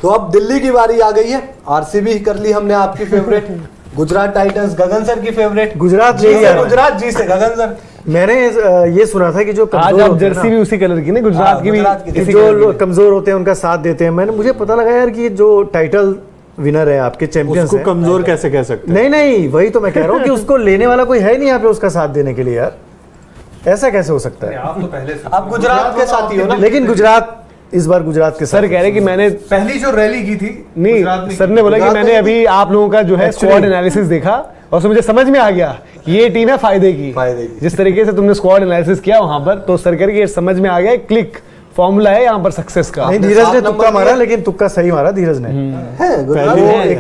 तो अब दिल्ली की बारी आ गई है। आरसीबी कर ली हमने आपकी फेवरेट, गुजरात टाइटंस गगन सर की फेवरेट, गुजरात जी से गगन सर। मैंने ये सुना था कि जो आज आप जर्सी भी उसी कलर की ना, गुजरात की भी, जो कमजोर होते हैं उनका साथ देते हैं। मुझे पता लगा यार कि जो टाइटल विनर है आपके चैंपियंस उसको कमजोर कैसे कह सकते हैं? नहीं वही तो मैं कह रहा हूँ कि उसको लेने वाला कोई है नहीं यहाँ पे उसका साथ देने के लिए। यार ऐसा कैसे हो सकता है? आप तो पहले आप गुजरात के साथी हो ना। लेकिन गुजरात इस बार गुजरात के सर कह रहे कि मैंने पहली जो रैली की थी नहीं, सर ने बोला कि मैंने अभी आप लोगों का जो है स्क्वाड एनालिसिस देखा और उसमें मुझे समझ में आ गया ये टीम है फायदे की। जिस तरीके से तुमने स्क्वाड एनालिसिस किया वहां पर, तो सर कह रहे कि समझ में आ गया क्लिक फॉर्मूला है यहाँ पर सक्सेस का। नहीं, धीरज ने तुक्का मारा, लेकिन तुक्का सही मारा धीरज ने।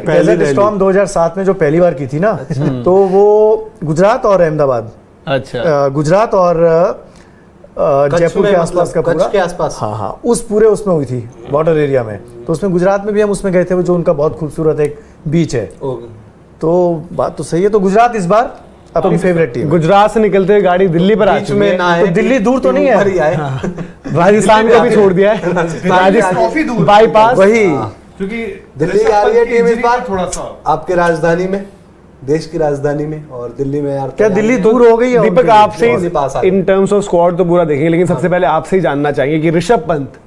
पहले स्टॉर्म 2007 में जो पहली बार की थी ना, तो वो गुजरात और अहमदाबाद, अच्छा गुजरात और जयपुर के आसपास का पूरा के आसपास, हाँ उस पूरे उसमें हुई थी बॉर्डर एरिया में। तो उसमें गुजरात में भी हम उसमें गए थे, जो उनका बहुत खूबसूरत एक बीच है। तो बात तो सही है। तो गुजरात इस बार अपनी फेवरेट टीम। गुजरात से निकलते हुए गाड़ी दिल्ली पर आ चुकी है, तो दिल्ली दूर तो नहीं है, राजस्थान को भी छोड़ दिया है, राजस्थान बाईपास वही, क्योंकि दिल्ली आ रही है टीम इस बार थोड़ा सा आपके राजधानी में, देश की राजधानी में। और दिल्ली में यार क्या दिल्ली दूर हो गई है? दीपक आपसे इन टर्म्स ऑफ स्क्वाड तो पूरा देखेंगे, लेकिन सबसे पहले आपसे ही जानना चाहिए कि ऋषभ पंत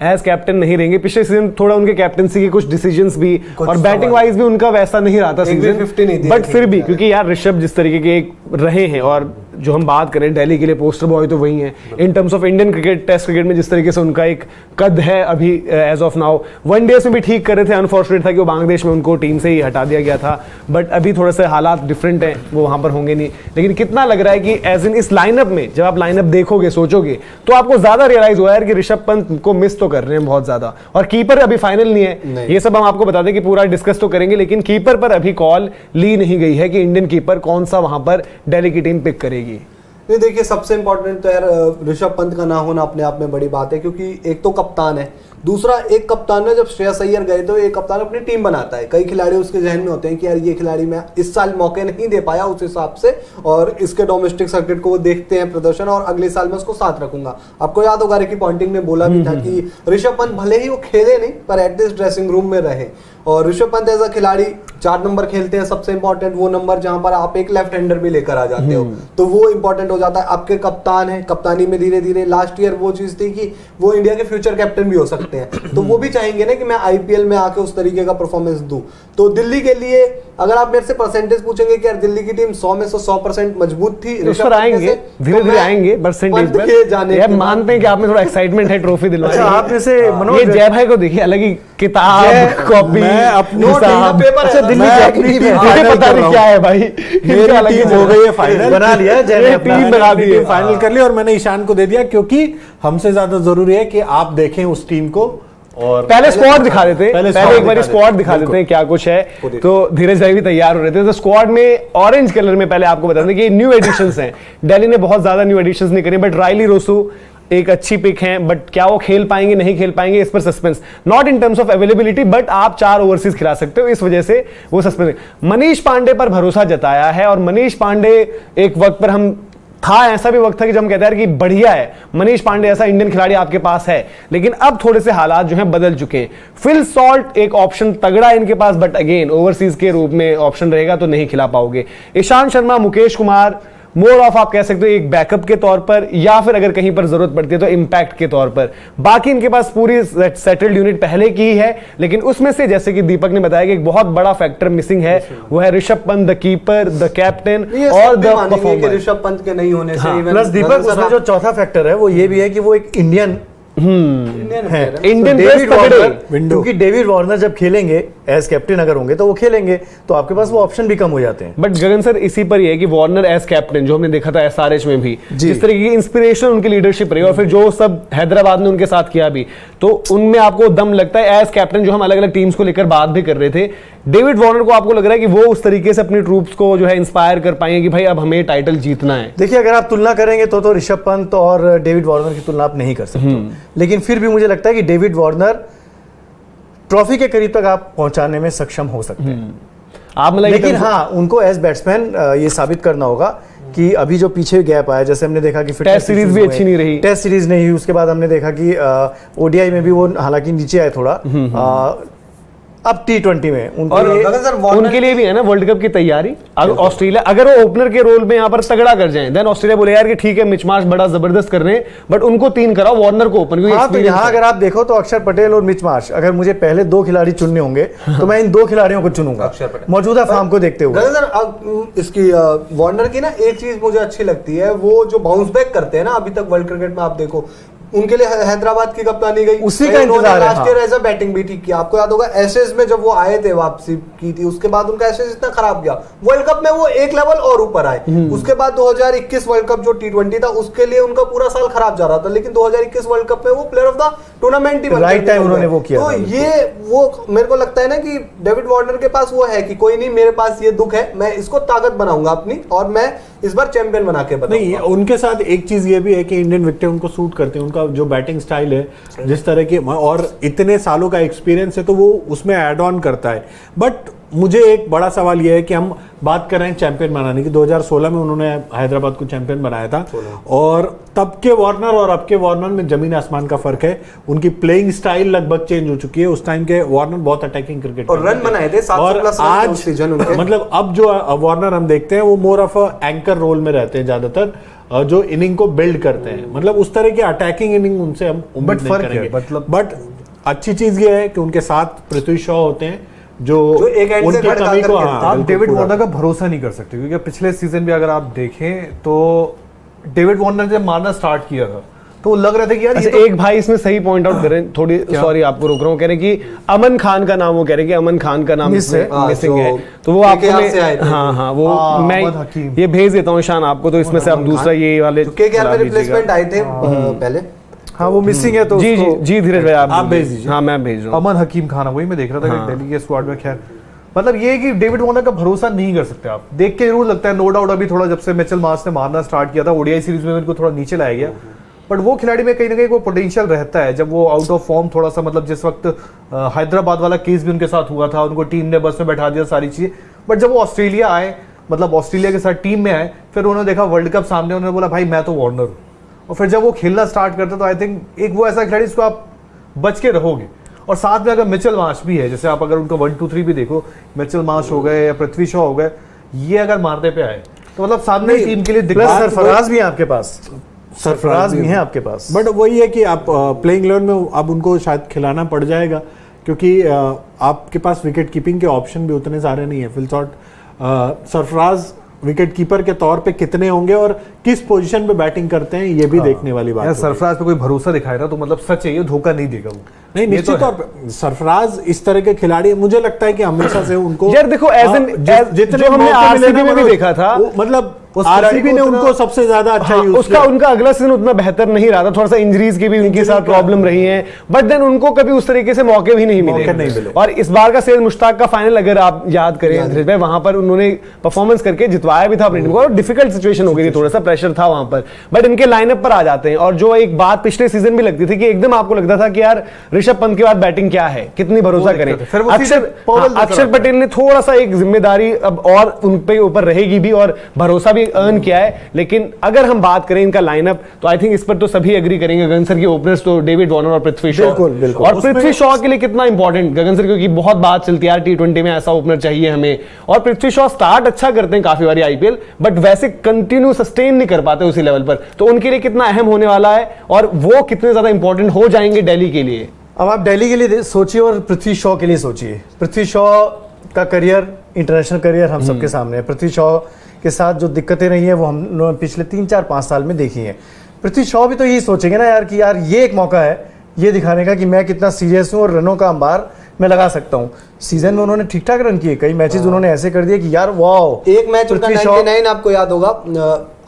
एज कैप्टन नहीं रहेंगे। पिछले सीजन थोड़ा उनके कैप्टनसी के कुछ डिसीजंस भी और बैटिंग वाइज भी उनका वैसा नहीं रहा था सीजन, बट फिर भी क्योंकि यार ऋषभ जिस तरीके के एक रहे हैं, और जो हम बात करें दिल्ली के लिए पोस्टर बॉय तो वही है in terms of Indian cricket, test cricket में जिस तरीके से उनका एक कद है अभी एज ऑफ नाउ। वनडेज में भी ठीक कर रहे थे, अनफॉर्चुनेट था कि वो बांग्लादेश में उनको टीम से ही हटा दिया गया था, बट अभी थोड़ा सा हालात डिफरेंट हैं, वो वहां पर होंगे नहीं। लेकिन कितना लग रहा है कि एज इन इस लाइनअप में जब आप लाइनअप देखोगे सोचोगे तो आपको ज्यादा रियलाइज हुआ यार कि ऋषभ पंत को मिस तो कर रहे हैं बहुत ज्यादा। और कीपर अभी फाइनल नहीं है, ये सब हम आपको बता दें कि पूरा डिस्कस तो करेंगे, लेकिन कीपर पर अभी कॉल ली नहीं गई है कि इंडियन कीपर कौन सा वहां पर दिल्ली की टीम पिक करेगी। नहीं देखिए, सबसे इंपॉर्टेंट तो यार ऋषभ पंत का ना होना अपने आप में बड़ी बात है, क्योंकि एक तो कप्तान है, दूसरा एक कप्तान ने जब श्रेयस अय्यर गए तो एक कप्तान अपनी टीम बनाता है। कई खिलाड़ी उसके जहन में होते हैं कि यार ये खिलाड़ी मैं इस साल मौके नहीं दे पाया उस हिसाब से, और इसके डोमेस्टिक सर्किट को वो देखते हैं प्रदर्शन, और अगले साल मैं उसको साथ रखूंगा। आपको याद होगा रिकी पॉन्टिंग ने बोला भी था कि ऋषभ पंत भले ही वो खेले नहीं पर एटलीस्ट ड्रेसिंग रूम में रहे। और ऋषभ पंत एज अ खिलाड़ी 4 नंबर खेलते हैं, सबसे इंपॉर्टेंट वो नंबर जहां पर आप एक लेफ्ट हैंडर भी लेकर आ जाते हो, तो वो इंपॉर्टेंट हो जाता है। आपके कप्तान है, कप्तानी में धीरे धीरे लास्ट ईयर वो चीज थी कि वो इंडिया के फ्यूचर कैप्टन भी हो सकते हैं, तो वो भी चाहेंगे ना कि मैं आईपीएल में आके उस तरीके का परफॉर्मेंस दूं। तो दिल्ली के लिए अगर आप मेरे से परसेंटेज पूछेंगे कि यार दिल्ली की टीम 100 में से 100% मजबूत थी, उस पर आएंगे धीरे धीरे आएंगे परसेंटेज पर। यार मानते हैं कि आप में थोड़ा एक्साइटमेंट है ट्रॉफी दिलवाने। अच्छा, आप में से मनोज, ये जय भाई को देखिए अलग ही किताब कॉपी पेपर अच्छा दिल्ली पता नहीं क्या है भाई, मेरी टीम हो गई है फाइनल, बना लिया जय, टीम बना दी है, फाइनल कर लिया, और मैंने ईशान को दे दिया क्योंकि हमसे ज्यादा जरूरी है कि आप देखें उस टीम को। और पहले स्क्वाड दिखा देते हैं, पहले एक बार स्क्वाड दिखा देते हैं क्या कुछ है। तो धीरज भाई भी तैयार हो रहे थे, तो स्क्वाड में ऑरेंज कलर में पहले आपको बता दें कि न्यू एडिशंस हैं। दिल्ली ने बहुत ज्यादा न्यू एडिशंस नहीं करे, बट राइली रोसू एक अच्छी पिक है, बट क्या वो खेल पाएंगे नहीं खेल पाएंगे इस पर suspense, not in terms of availability, but आप 4 ओवरसीज खिला सकते हो, इस वजह से वो सस्पेंस। मनीष पांडे पर भरोसा जताया है, और मनीष पांडे एक वक्त पर हम था, ऐसा भी वक्त था कि जब हम कहते हैं कि बढ़िया है मनीष पांडे ऐसा इंडियन खिलाड़ी आपके पास है, लेकिन अब थोड़े से हालात जो हैं बदल चुके हैं। फिल सॉल्ट एक ऑप्शन तगड़ा है इनके पास, बट अगेन ओवरसीज के रूप में ऑप्शन रहेगा तो नहीं खिला पाओगे। ईशांत शर्मा, मुकेश कुमार मोर ऑफ आप कह सकते हो एक बैकअप के तौर पर, या फिर अगर कहीं पर जरूरत पड़ती है तो इंपैक्ट के तौर पर। बाकी इनके पास पूरी सेटल्ड यूनिट पहले की है, लेकिन उसमें से जैसे कि दीपक ने बताया कि एक बहुत बड़ा फैक्टर मिसिंग है, वो है Rishabh Pant, the keeper, the captain और द परफॉर्मर। ऋषभ पंत के नहीं होने से प्लस दीपक उसमें जो चौथा फैक्टर है वो ये भी है कि वो एक इंडियन इंडियन क्योंकि डेविड वार्नर जब खेलेंगे एज कैप्टन अगर होंगे तो वो खेलेंगे, तो आपके पास वो ऑप्शन भी कम हो जाते हैं। बट गगन सर इसी पर ये है कि वार्नर एज कैप्टन जो हमने देखा था एसआरएच में भी, जिस तरह की इंस्पिरेशन उनकी लीडरशिप रही, और फिर जो सब हैदराबाद ने उनके साथ किया भी, तो उनमें आपको दम लगता है एज कैप्टन। जो हम अलग अलग टीम्स को लेकर बात भी कर रहे थे, डेविड वार्नर को आपको लग रहा है कि वो उस तरीके से अपनी ट्रूप्स को जो है इंस्पायर कर पाएंगे कि भाई अब हमें टाइटल जीतना है। देखिए, अगर आप तुलना करेंगे तो ऋषभ पंत और डेविड वार्नर की तुलना आप नहीं कर सकते, लेकिन फिर भी मुझे लगता है कि डेविड वार्नर ट्रॉफी के करीब तक आप पहुंचाने में सक्षम हो सकते हैं। आप लेकिन हाँ, उनको एज बैट्समैन ये साबित करना होगा कि अभी जो पीछे गैप आया, जैसे हमने देखा कि टेस्ट सीरीज भी अच्छी नहीं रही, टेस्ट सीरीज नहीं हुई, उसके बाद हमने देखा कि ओडीआई में भी वो हालांकि नीचे आए थोड़ा, अब T20 में और उनके उनके लिए भी है ना वर्ल्ड कप की तैयारी। अगर ऑस्ट्रेलिया अगर वो ओपनर के रोल में यहाँ पर तगड़ा कर जाए, देन ऑस्ट्रेलिया बोले यार कि ठीक है मिच मार्श बड़ा जबरदस्त कर रहे हैं, बट उनको 3 कराओ, वार्नर को ओपन। हाँ, तो यहाँ अगर आप देखो तो अक्षर पटेल और मिच मार्श, अगर मुझे पहले 2 खिलाड़ी चुनने होंगे तो मैं इन 2 खिलाड़ियों को चुनूंगा मौजूदा फॉर्म को देखते हुए। इसकी वार्नर की ना एक चीज मुझे अच्छी लगती है, वो जो बाउंस बैक करते हैं ना, अभी तक वर्ल्ड क्रिकेट में आप देखो उनके लिए हैदराबाद की कप्तानी गई, उसी का इंतजार है। Last year as a batting भी ठीक किया। आपको याद होगा एशेज में जब वो आए थे, वापसी की थी, उसके बाद उनका एशेज इतना खराब गया, वर्ल्ड कप में वो एक लेवल और ऊपर आए। उसके बाद 2021 वर्ल्ड कप जो T20 था उसके लिए उनका पूरा साल खराब जा रहा था, लेकिन 2021 वर्ल्ड कप में वो प्लेयर ऑफ द टूर्नामेंट ही बन गए। राइट टाइम उन्होंने वो किया। तो ये वो मेरे को लगता है ना कि डेविड वार्नर के पास वो है कि कोई नहीं, मेरे पास ये दुख है, मैं इसको ताकत बनाऊंगा अपनी और मैं इस बार चैंपियन बना के बताऊंगा। नहीं, उनके साथ एक चीज ये भी है कि इंडियन विकेट उनको सूट करते हैं, उनका जो बैटिंग स्टाइल है जिस तरह की, और इतने सालों का एक्सपीरियंस है तो वो उसमें ऐड ऑन करता है। बट मुझे एक बड़ा सवाल यह है कि हम बात कर रहे हैं चैंपियन बनाने की। 2016 में उन्होंने हैदराबाद को चैंपियन बनाया था, और तब के वार्नर और अब के वार्नर में जमीन आसमान का फर्क है। उनकी प्लेइंग स्टाइल लगभग चेंज हो चुकी है। उस टाइम के वार्नर बहुत अटैकिंग क्रिकेट और रन बनाए थे 700 प्लस आज सीजन उनके। मतलब अब जो वार्नर हम देखते हैं वो मोर ऑफ एंकर रोल में रहते हैं ज्यादातर, जो इनिंग को बिल्ड करते हैं। मतलब उस तरह की अटैकिंग इनिंग उनसे हम उम्मीद नहीं करेंगे। बट अच्छी चीज ये है कि उनके साथ पृथ्वी शॉ होते हैं जो एक एंड से उनकी खड़का कमी को, करके हाँ, आप बिल्कुल डेविड पूरा। वार्नर का भरोसा नहीं कर सकते, क्योंकि पिछले सीजन भी अगर आप देखें तो डेविड वार्नर जब मारना स्टार्ट किया था तो वो लग रहा था कि यार ये अच्छा, तो एक भाई इसमें सही पॉइंट आउट कर रहे हैं, थोड़ी सॉरी आपको रोक रहा हूँ, कह रहे हैं कि अमन खान का नाम, वो कह रहे हैं कि अमन खान का नाम मिसिंग है, तो वो आपको हाँ वो मैं ये भेज देता हूँ ईशान आपको, तो इसमें से आप दूसरा ये वाले केकेआर में रिप्लेसमेंट आए थे पहले। हाँ, वो मिसिंग है तो जी जी जी धीरज भाई आप भेज दीजिए। हाँ मैं भेज रहा हूँ। अमन हकीम खान है, वही मैं देख रहा था कि दिल्ली के स्क्वाड में। खैर मतलब ये है कि डेविड वार्नर का भरोसा नहीं कर सकते आप, देख के जरूर लगता है नो डाउट। अभी थोड़ा जब से मिचेल मार्श ने मारना स्टार्ट किया था ओडीआई सीरीज में उनको थोड़ा नीचे लाया गया, बट वो खिलाड़ी में कहीं ना कहीं वो पोटेंशियल रहता है जब वो आउट ऑफ फॉर्म थोड़ा सा, मतलब जिस वक्त हैदराबाद वाला केस भी उनके साथ हुआ था, उनको टीम ने बस में बैठा दिया सारी चीजें, बट जब वो ऑस्ट्रेलिया आए, मतलब ऑस्ट्रेलिया के साथ टीम में आए, फिर उन्होंने देखा वर्ल्ड कप सामने, उन्होंने बोला भाई मैं तो वार्नर हूँ, और फिर जब वो खेलना स्टार्ट करते तो आई थिंक एक वो ऐसा खिलाड़ी जिसको आप बच के रहोगे। और साथ में अगर मिचेल मार्श भी है, जैसे आप अगर उनको 1, 2, 3 भी देखो, मिचेल मार्श हो गए या पृथ्वी शॉ हो गए, ये अगर मारने पे आए तो मतलब सामने टीम के लिए प्लस सरफराज भी है आपके पास, सरफराज भी है आपके पास। बट वही है कि आप प्लेइंग 11 में अब उनको शायद खिलाना पड़ जाएगा, क्योंकि आपके पास विकेट कीपिंग के ऑप्शन भी उतने सारे नहीं है। फिलहाल सरफराज विकेट कीपर के तौर पे कितने होंगे और किस पोजीशन पे बैटिंग करते हैं, ये भी देखने वाली बात है। सरफराज पे कोई भरोसा दिखाए ना तो मतलब सच है, ये धोखा नहीं देगा वो। नहीं, निश्चित तौर पे सरफराज इस तरह के खिलाड़ी, मुझे लगता है कि हमेशा से उनको यार देखो जितने हमने आरसीबी में भी देखा था, मतलब आरसीबी ने उनको सबसे ज्यादा अच्छा यूज उसका उनका अगला सीजन उतना बेहतर नहीं रहा था, थोड़ा सा इंजरीज की भी उनके साथ प्रॉब्लम रही है, बट देन उनको कभी उस तरीके से मौके भी नहीं मिले। और इस बार का सैयद मुश्ताक का फाइनल अगर आप याद करें धीरज भाई, वहां पर उन्होंने परफॉर्मेंस करके जितवाया भी था अपनी टीम को, और डिफिकल्ट सिचुएशन हो गई थी, थोड़ा सा प्रेशर था वहां पर, बट इनके लाइनअप पर आ जाते हैं। और जो एक बात पिछले सीजन भी लगती थी कि एकदम आपको लगता था कि यार ऋषभ पंत के बाद बैटिंग क्या है, कितनी भरोसा करें। अक्षर पटेल ने थोड़ा सा एक जिम्मेदारी अब और उन पे ऊपर रहेगी भी, और भरोसा भी अर्न किया है। लेकिन अगर हम बात करें इनका लाइनअप, तो आई थिंक इस पर तो सभी एग्री करेंगे, गगन सर की ओपनर्स तो डेविड वार्नर और पृथ्वी शॉ। और पृथ्वी शॉ के लिए कितना इंपॉर्टेंट गगन सर, क्योंकि बहुत बात चलती है यार T20 में ऐसा ओपनर चाहिए हमें, और पृथ्वी शॉ स्टार्ट अच्छा करते हैं काफी बारी आईपीएल, बट वैसे कंटिन्यू सस्टेन नहीं कर पाते उसी लेवल पर, तो उनके लिए कितना अहम होने वाला है और वो कितने ज्यादा इंपॉर्टेंट हो जाएंगे दिल्ली के लिए। अब आप दिल्ली के लिए सोचिए और पृथ्वी शॉ के लिए सोचिए। पृथ्वी शॉ का करियर, इंटरनेशनल करियर हम सबके सामने है। पृथ्वी शॉ के साथ जो दिक्कतें रही हैं वो हम पिछले 3-4-5 साल में देखी हैं। पृथ्वी शॉ भी तो यही सोचेंगे ना यार कि यार ये एक मौका है ये दिखाने का कि मैं कितना सीरियस हूँ और रनों का अंबार मैं लगा सकता हूँ। सीजन में उन्होंने ठीक ठाक रन किए, कई मैचेस उन्होंने ऐसे कर दिए कि यार वाओ। एक मैच उनका 99 आपको याद होगा।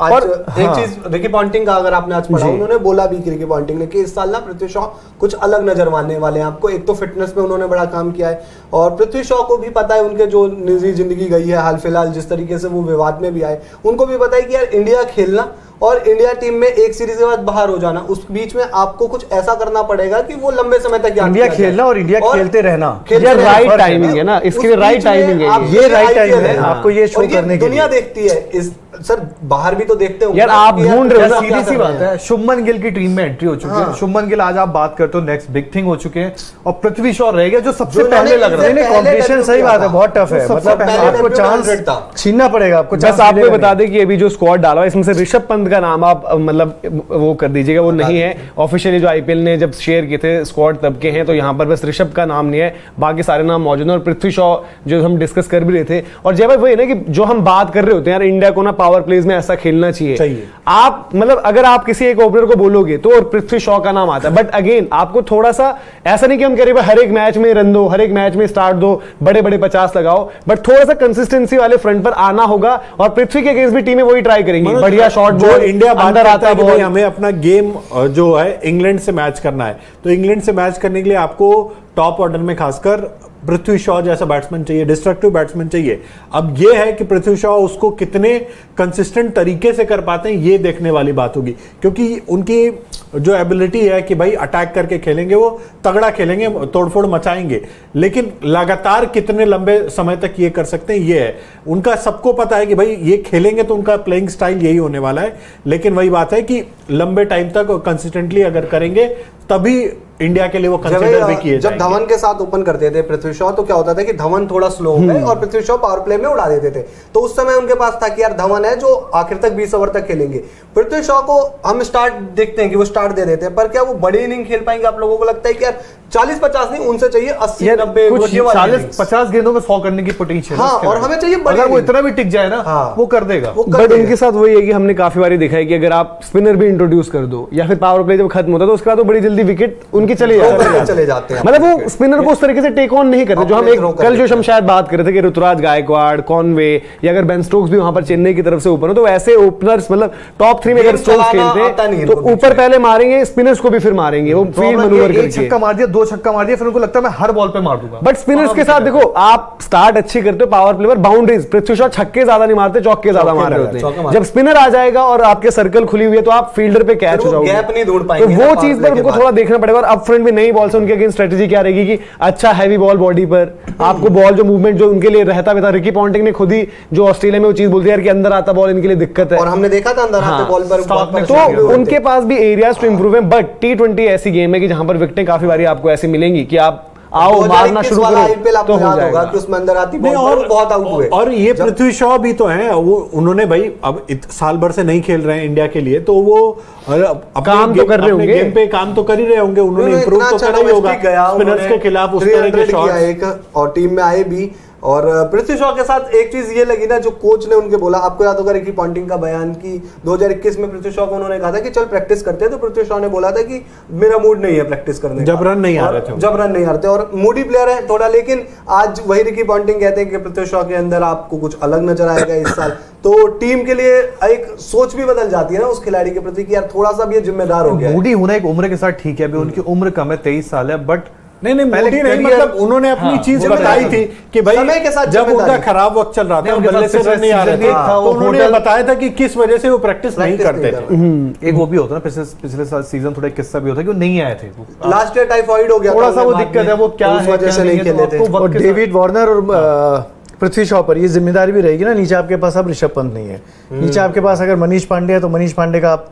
आज और एक चीज रिकी पॉन्टिंग का अगर आपने आज पढ़ा, उन्होंने बोला भी कि रिकी पॉन्टिंग ने कि इस साल ना पृथ्वी शॉ कुछ अलग नजर मानने वाले हैं आपको। एक तो फिटनेस में उन्होंने बड़ा काम किया है, और पृथ्वी शॉ को भी पता है उनके जो निजी जिंदगी गई है हाल फिलहाल, जिस तरीके से वो विवाद में भी आए, उनको भी पता है कि यार इंडिया खेलना और इंडिया टीम में एक सीरीज के बाद बाहर हो जाना, उस बीच में आपको कुछ ऐसा करना पड़ेगा कि वो लंबे समय तक इंडिया खेलना और इंडिया खेलते रहना, राइट टाइमिंग है ना, इसके लिए राइट टाइमिंग है, ये राइट टाइम है आपको ये शो करने के लिए। दुनिया देखती है इस सर बाहर भी तो देखते होंगे यार, ना आप कि यार ढूंढ रहे हो कैसा ना, क्या सीधी सी कर रहे बात हैं। है, शुभमन गिल की टीम में एंट्री हो चुकी है। शुभमन गिल आज आप बात करते हो नेक्स्ट बिग थिंग हो चुके हैं, और पृथ्वी शॉ रह गया जो सबसे जो पहले लग रहा है। इन्होंने कंपटीशन पहले सही बात है, बहुत टफ है, सबसे मतलब पहले आपको डेब्यू चांस 100 था। छीनना पड़ेगा आपको। बस chance आपको मिलेगा बता नहीं। दें कि अभी जो स्क्वाड डाला है इसमें से ऋषभ पंत का नाम आप मतलब वो कर दीजिएगा, वो नहीं है ऑफिशियली। जो आईपीएल ने जब शेयर किए थे स्क्वाड तब के हैं, तो यहाँ पर बस ऋषभ का नाम नहीं है, बाकी सारे नाम मौजूद हैं। और पृथ्वी शॉ जो हम डिस्कस कर भी रहे थे, और जय भाई वही ना कि जो हम बात कर रहे होते हैं यार, इंडिया को ना पावर प्लेज में ऐसा खेलना चाहिए। आप मतलब अगर आप किसी एक ओपनर को बोलोगे तो और पृथ्वी शॉ का नाम आता है, बट अगेन आपको थोड़ा सा ऐसा नहीं कि हम कह रहे हैं हर एक मैच में रन दो, हर एक मैच में स्टार्ट दो, बड़े बड़े 50 लगाओ, बट थोड़ा सा कंसिस्टेंसी वाले फ्रंट पर आना होगा। और पृथ्वी के अगेंस्ट भी टीमें वही ट्राई करेंगी, बढ़िया शॉट जो बॉल, इंडिया बात अंदर करता आता है कि भाई बॉल। हमें अपना गेम जो है इंग्लैंड से मैच करना है, तो इंग्लैंड से मैच करने के लिए आपको टॉप ऑर्डर में खासकर पृथ्वी शॉ जैसा बैट्समैन चाहिए, डिस्ट्रक्टिव बैट्समैन चाहिए। अब ये है कि पृथ्वी शॉ उसको कितने कंसिस्टेंट तरीके से कर पाते हैं, ये देखने वाली बात होगी, क्योंकि उनकी जो एबिलिटी है कि भाई अटैक करके खेलेंगे, वो तगड़ा खेलेंगे, तोड़फोड़ मचाएंगे, लेकिन लगातार कितने लंबे समय तक ये कर सकते हैं, ये है उनका। सबको पता है कि भाई ये खेलेंगे तो उनका प्लेइंग स्टाइल यही होने वाला है, लेकिन वही बात है कि लंबे टाइम तक कंसिस्टेंटली अगर करेंगे तभी इंडिया के लिए वो कंसीडर भी किए जब धवन के साथ ओपन करते थे पृथ्वी शॉ, तो क्या होता था कि धवन थोड़ा स्लो हो गए और पृथ्वी शॉ पावर प्ले में उड़ा देते थे। तो उस समय उनके पास था कि यार धवन है जो आखिर तक 20 ओवर तक खेलेंगे। पृथ्वी शॉ को हम स्टार्ट देखते हैं कि वो स्टार्ट दे देते हैं, पर क्या वो बड़ी इनिंग खेल पाएंगे? आप लोगों को लगता है कि यार 40-50 नहीं, उनसे चाहिए 80-90 कुछ 40-50 गेंदों में 100 करने की पोटेंशियल। हाँ, और हमें चाहिए बड़ी अगर वो इनिंग। इतना भी टिक जाए ना, हाँ। वो कर देगा। बट उनके साथ वही है कि हमने काफी बारी देखा है कि अगर आप स्पिनर भी इंट्रोड्यूस कर दो या फिर पावर प्ले जब खत्म होता है तो उसके बाद तो बड़ी जल्दी विकेट उनकी चले जाते हैं। मतलब वो स्पिनर को उस तरीके से टेक ऑन नहीं करते जो हम एक कल जो हम शायद बात कर रहे थे कि ऋतुराज गायकवाड़, कॉनवे या अगर बेन स्टोक्स भी वहां पर चेन्नई की तरफ से ओपन हो, तो ऐसे ओपनर्स मतलब टॉप 3 में अगर स्टोक्स खेलते हैं तो ऊपर पहले मारेंगे, स्पिनर्स को भी फिर मारेंगे, वो फील्ड मैनूवर करके। छक्का मार दिया, 2 छक्का मार दिया, फिर उनको लगता है मैं हर बॉल पे मार दूंगा। बट स्पिनर्स के साथ देखो, आप स्टार्ट अच्छी करते हो पावर प्ले पर, बाउंड्रीज पृथ्वी शॉ छक्के ज्यादा नहीं मारते, चौके ज्यादा मार रहे होते हैं। जब स्पिनर आ जाएगा और आपके सर्कल खुली हुई है तो आप फील्डर पे कैच हो जाओगे, गैप नहीं ढूंढ तो पाएंगे। वो चीज पर उनको थोड़ा देखना पड़ेगा। और अप फ्रंट में नई बॉल से उनके अगेंस्ट स्ट्रेटेजी क्या रहेगी कि अच्छा हैवी बॉल बॉडी पर, आपको बॉल जो मूवमेंट जो उनके लिए रहता है, रिकी पॉन्टिंग ने खुद ही जो ऑस्ट्रेलिया में वो चीज बोलती है कि अंदर आता बॉल इनके लिए दिक्कत है, और हमने देखा था अंदर आते बॉल पर तो उनके पास भी एरियाज टू इंप्रूव है। बट T20 ऐसी गेम है कि जहां पर विकेटें काफी बारी आपको ऐसी मिलेंगी कि आप आओ मारना शुरू करो तो हो जाएगा। कि उसमें अंदर आती बॉल और बहुत आउट हुए। और ये पृथ्वी शॉ भी तो हैं, वो उन्होंने भाई अब साल भर से नहीं खेल रहे हैं इंडिया के लिए, तो वो काम तो कर रहे होंगे, गेम पे काम तो कर ही रहे होंगे, उन्होंने इंप्रूव तो करा ही होगा स्पिनर्स के खिलाफ उस तरह के शॉट्स। एक और टीम में आए भी। और पृथ्वी शॉ के साथ एक चीज ये लगी ना, जो कोच ने उनके बोला, आपको याद होगा रिकी पॉन्टिंग का बयान कि 2021 में पृथ्वी शॉ को उन्होंने कहा था कि चल प्रैक्टिस करते हैं, तो पृथ्वी शॉ ने बोला था कि मेरा मूड नहीं है प्रैक्टिस करने का, जब रन नहीं आ रहे थे, जब रन नहीं आ रहे थे, और मूडी प्लेयर है थोड़ा। लेकिन आज वही रिकी पॉन्टिंग कहते हैं कि पृथ्वी शॉ के अंदर आपको कुछ अलग नजर आएगा इस साल। तो टीम के लिए एक सोच भी बदल जाती है ना उस खिलाड़ी के प्रति कि यार थोड़ा सा भी जिम्मेदार हो गया है। मूडी होना एक उम्र के साथ ठीक है, अभी उनकी उम्र कम है, 23 साल है, बट नहीं मूडी नहीं, मतलब उन्होंने अपनी चीज बताई थी कि भाई समय के साथ जब उनका खराब वक्त चल रहा था, बल्ले से रन नहीं आ रहे थे, तो उन्होंने बताया था कि किस वजह से वो प्रैक्टिस नहीं करते थे। एक वो भी होता ना, पिछले साल सीजन थोड़ा किस्सा भी होता है कि वो नहीं आए थे, लास्ट ईयर टाइफाइड हो गया, थोड़ा सा वो दिक्कत है, वो क्या उस वजह से नहीं खेले थे। और डेविड वार्नर और पृथ्वी शॉ पर ये जिम्मेदारी भी रहेगी ना। नीचे आपके पास अब ऋषभ पंत नहीं है, नीचे आपके पास अगर मनीष पांडे है तो मनीष पांडे का आप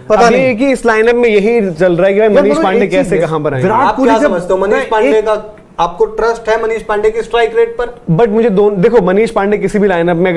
पता नहीं कि इस लाइनअप में यही चल रहा है कि भाई मनीष पांडे कैसे कहां पर आएंगे। आप क्या समझते हो मनीष पांडे का? आपको ट्रस्ट है मनीष पांडे की स्ट्राइक रेट पर? बट मुझे देखो मनीष पांडे किसी भी लाइनअप में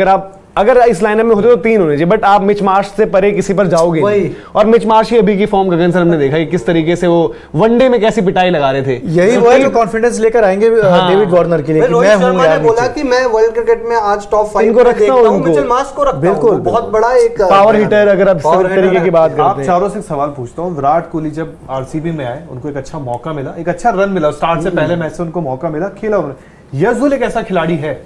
अगर इस लाइनअप में होते तो 3 होने चाहिए, बट आप मिच मार्श से परे किसी पर जाओगे नहीं। और मिच मार्श ही अभी की फॉर्म गगन सर हमने देखा कि किस तरीके से वो वनडे में कैसी पिटाई लगा रहे थे। यही वो है जो कॉन्फिडेंस लेकर आएंगे डेविड वार्नर के लिए कि मैं हूं यार। बोला कि मैं वर्ल्ड क्रिकेट में आज टॉप 5 इनको रखता हूं, मिचेल मार्श को रखता हूं। बिल्कुल बहुत बड़ा एक पावर हिटर अगर आप इस तरीके की बात आप करते हैं। चारों से एक सवाल पूछता हूँ। विराट कोहली जब आरसीबी में आए, उनको एक अच्छा मौका मिला, एक अच्छा रन मिला, स्टार्ट से पहले मैच से उनको मौका मिला, खेला उन्होंने। यजुल एक ऐसा खिलाड़ी है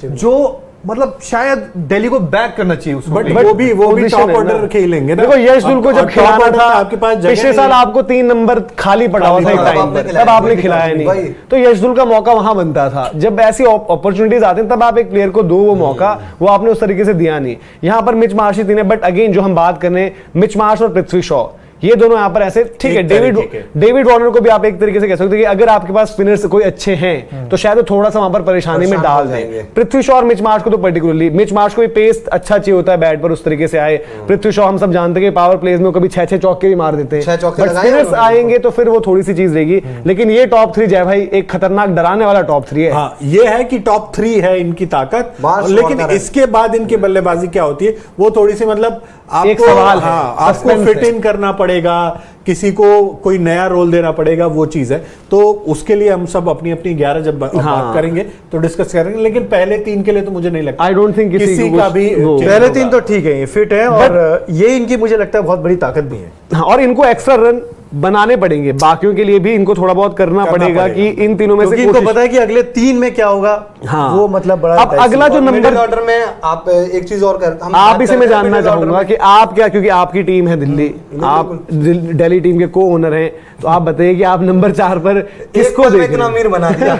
जो मतलब शायद दिल्ली को बैक करना चाहिए उसको, बट वो भी टॉप ऑर्डर खेलेंगे ना। देखो यशदुल को जब खिलाना था आपके पास पिछले साल आपको 3 नंबर खाली पड़ा हुआ था एक टाइम पर, तब आपने खिलाया नहीं, तो यशदुल का मौका वहां बनता था। जब ऐसी अपॉर्चुनिटीज आती हैं तब आप एक प्लेयर को दो वो मौका, वो आपने उस तरीके से दिया नहीं। यहां पर मिच मार्श ही 3 है, बट अगेन जो हम बात कर रहे हैं मिच मार्श और पृथ्वी शॉ, ये दोनों यहाँ पर ऐसे ठीक है। डेविड वार्नर को भी आप एक तरीके से कह सकते हैं कि अगर आपके पास स्पिनर्स कोई अच्छे हैं तो शायद वो थोड़ा सा वहां पर परेशानी में डाल देंगे। पृथ्वी शॉ और मिच मार्श को तो पर्टिकुलरली, मिच मार्श को भी पेस अच्छा चाहिए होता है बैट पर उस तरीके से आए। पृथ्वी शॉ हम सब जानते हैं कि पावर प्लेज में कभी 6-6 चौके भी मार देते हैं, बट स्पिनर्स आएंगे तो फिर वो थोड़ी सी चीज रहेगी। लेकिन ये टॉप 3 जय भाई एक खतरनाक डराने वाला टॉप 3 है। हाँ, ये है कि टॉप 3 है इनकी ताकत, लेकिन इसके बाद इनकी बल्लेबाजी क्या होती है वो थोड़ी सी मतलब आपको, एक सवाल है, हाँ, आपको फिट इन करना पड़ेगा, किसी को कोई नया रोल देना पड़ेगा, वो चीज है। तो उसके लिए हम सब अपनी अपनी 11 जब बात करेंगे तो डिस्कस करेंगे, लेकिन पहले 3 के लिए तो मुझे नहीं लगता आई डोंट थिंक किसी का भी पहले 3 तो ठीक है, ये फिट है और ये इनकी मुझे लगता है बहुत बड़ी ताकत भी है। और इनको एक्स्ट्रा रन बनाने पड़ेंगे, बाकियों के लिए भी इनको थोड़ा बहुत करना पड़ेगा कि इन तीनों में से इनको पता है कि अगले 3 में क्या होगा। हाँ, वो मतलब बड़ा अब अगला जो नंबर ऑर्डर में आप एक चीज और कर, आप इसे मैं जानना चाहूंगा कि आप क्या, क्योंकि आपकी टीम है दिल्ली, आप दिल्ली टीम के को ओनर हैं, तो आप बताइए कि आप नंबर 4 पर किसको देख रहे हैं? बना दिया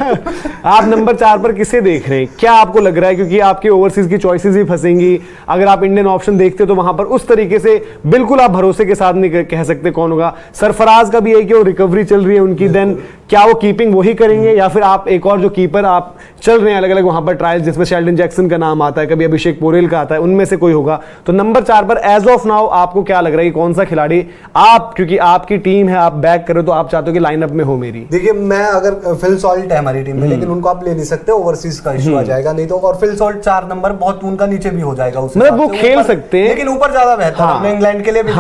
आप नंबर 4 पर किसे देख रहे हैं? क्या आपको लग रहा है, क्योंकि आपके ओवरसीज की चॉइसेस भी फंसेंगी, अगर आप इंडियन ऑप्शन देखते हो तो वहां पर उस तरीके से बिल्कुल आप भरोसे के साथ नहीं कह सकते कौन होगा। सरफराज का भी है कि वो रिकवरी चल रही है उनकी, देन क्या वो कीपिंग वही करेंगे या फिर आप एक और जो कीपर आप चल रहे हैं अलग अलग वहां पर ट्रायल्स, जिसमें शेल्डन जैक्सन का नाम आता है, कभी अभिषेक पोरेल का आता है, उनमें से कोई होगा। तो नंबर 4 पर एज ऑफ नाउ आपको क्या लग रहा है कि कौन सा खिलाड़ी आप, क्योंकि आपकी टीम है, आप बैक करो तो आप चाहते हो कि लाइनअप में हो मेरी? देखिए, मैं अगर फिल सॉल्ट है हमारी टीम में, लेकिन उनको आप ले नहीं सकते, ओवरसीज का इशू आ जाएगा, नहीं तो। और फिल सॉल्ट 4 नंबर बहुत उनका नीचे भी हो जाएगा, मतलब वो खेल सकते हैं, लेकिन ऊपर ज्यादा बेहतर है। अपने इंग्लैंड के लिए भी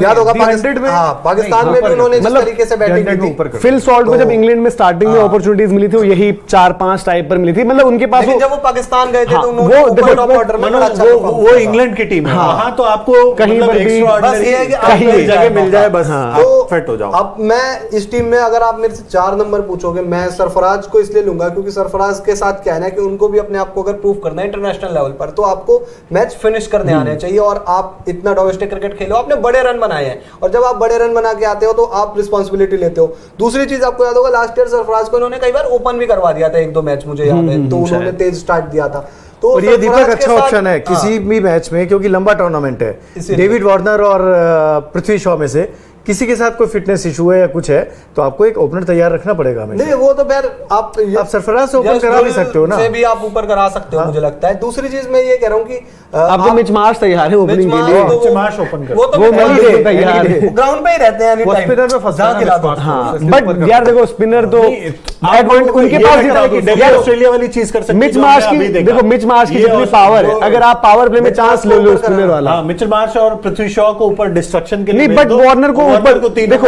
याद होगा पाकिस्तान में भी उन्होंने जिस तरीके से बैटिंग की थी। फिल सॉल्ट को जब इंग्लैंड में स्टार्टिंग में अपॉर्चुनिटीज मिली थी वो यही 4-5 टाइप पर मिली थी, मतलब उनके पास जब वो पाकिस्तान गए थे तो वो इंग्लैंड की टीम है, वहां तो आपको कहीं पर भी कहीं जगह मिल जाए, बस फिट हो जाओ। अब मैं इस टीम में अगर आप मेरे से 4 नंबर पूछोगे, मैं सरफराज को इसलिए लूंगा क्योंकि सरफराज के साथ क्या है ना कि उनको भी अपने आप को अगर प्रूव करना है इंटरनेशनल लेवल पर, तो आपको मैच फिनिश करने आने चाहिए। और आप इतना डोमेस्टिक क्रिकेट खेलो, आपने बड़े रन बनाए हैं, और जब आप बड़े रन बना के आते हो तो आप रिस्पॉन्सिबिलिटी लेते हो। दूसरी चीज आपको याद होगा, लास्ट ईयर सरफराज को इन्होंने कई बार ओपन भी करवा दिया था, 1-2 मैच मुझे याद है, तो उन्होंने तेज स्टार्ट दिया था। तो और ये दीपक अच्छा ऑप्शन है किसी भी मैच में, क्योंकि लंबा टूर्नामेंट है। डेविड वार्नर और पृथ्वी शॉ में से किसी के साथ कोई फिटनेस इशू है या कुछ है तो आपको एक ओपनर तैयार रखना पड़ेगा। नहीं, वो तो फिर आप सरफराज से ओपन करा भी सकते हो ना, से भी आप ऊपर करा सकते हो, मुझे लगता है। दूसरी चीज मैं ये कह रहा हूँ कि आप तो मिच मार्श तैयार है ओपनिंग के लिए, वो तो तैयार है, ग्राउंड पे ही रहते हैं, स्पिनर में फंसा। हाँ, बट यार देखो स्पिनर तो उनके पास ऑस्ट्रेलिया वाली चीज कर सकते हैं। मिच मार्श की देखो, मिच मार्श की जितनी पावर है, अगर आप पावर प्ले में चांस ले लो स्पिनर वाला, मिचेल मार्श और पृथ्वी शॉ को ऊपर डिस्ट्रक्शन के लिए, नहीं, बट वार्नर को ऊपर देखो,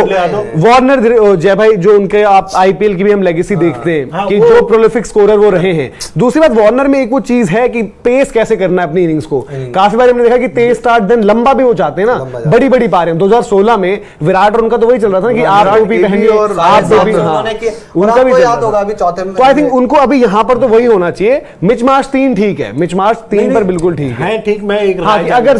वार्नर जय भाई जो उनके आप आईपीएल की भी हम लेगेसी देखते हैं कि जो प्रोलिफिक स्कोरर वो रहे हैं। दूसरी बात, वार्नर में एक वो चीज है कि पेस कैसे करना है अपनी इनिंग्स को। काफी बार हमने देखा कि तेज स्टार्ट देन लंबा भी वो चाहते हैं ना, बड़ी बड़ी पार हैं। 2016 में विराट और उनका तो वही चल रहा था ना कि आप टोपी पहनिए और आप टोपी, उनका भी याद होगा अभी चौथे में। तो आई थिंक उनको अभी यहाँ पर तो वही होना चाहिए। मिच मार्श 3 ठीक है, मिच मार्श 3 पर बिल्कुल ठीक है, ठीक। मैं एक अगर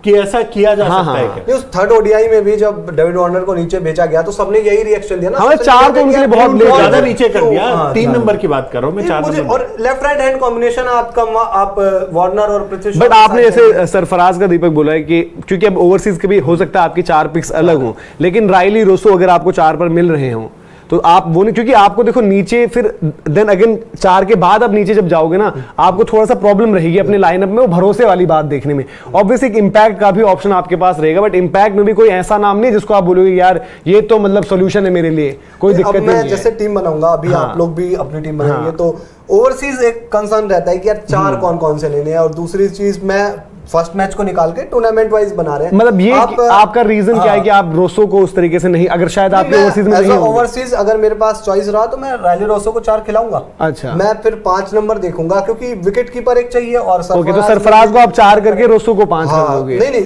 कि ऐसा किया जा सकता है। उस थर्ड ओडीआई में भी जब डेविड वार्नर को नीचे भेजा गया तो सबने यही रिएक्शन दिया ना, हमें 4 तो उनके लिए बहुत ज्यादा नीचे कर दिया। 3 नंबर की बात कर रहा हूं मैं, 4 नंबर। और लेफ्ट राइट हैंड कॉम्बिनेशन आपका, आप वार्नर और पृथ्वी शॉ। बट आपने जैसे सरफराज का दीपक बोला है कि क्योंकि अब ओवरसीज के भी हो सकता है आपकी 4 पिक्स अलग हो, लेकिन राइली रोसो अगर आपको 4 पर मिल रहे हो तो आप वो नहीं, क्योंकि आपको देखो नीचे फिर देन अगेन 4 के बाद आप नीचे जब जाओगे ना, आपको थोड़ा सा प्रॉब्लम रहेगी अपने लाइनअप में, वो भरोसे वाली बात देखने में। ऑब्वियसली इम्पैक्ट का भी ऑप्शन आपके पास रहेगा, बट इम्पैक्ट में भी कोई ऐसा नाम नहीं जिसको आप बोलोगे यार ये तो मतलब सोल्यूशन है मेरे लिए, कोई दिक्कत नहीं है। जैसे टीम बनाऊंगा अभी, आप लोग भी अपनी टीम बनाएंगे, तो ओवरसीज एक कंसर्न रहता है कि यार 4 कौन कौन से लेने हैं। और दूसरी चीज, मैं फर्स्ट मैच को निकाल के टूर्नामेंट वाइज बना रहे हैं। मतलब ये आपका रीजन क्या है कि आप रोसो को उस तरीके से नहीं, अगर शायद आपके ओवरसीज में नहीं होगा, ओवरसीज अगर मेरे पास चॉइस रहा तो मैं रायली रोसो को 4 खिलाऊंगा। अच्छा, मैं फिर 5 नंबर देखूंगा क्योंकि विकेट कीपर एक चाहिए। और ओके, तो सरफराज को आप 4 करके रोसो को 5 कर दोगे? नहीं,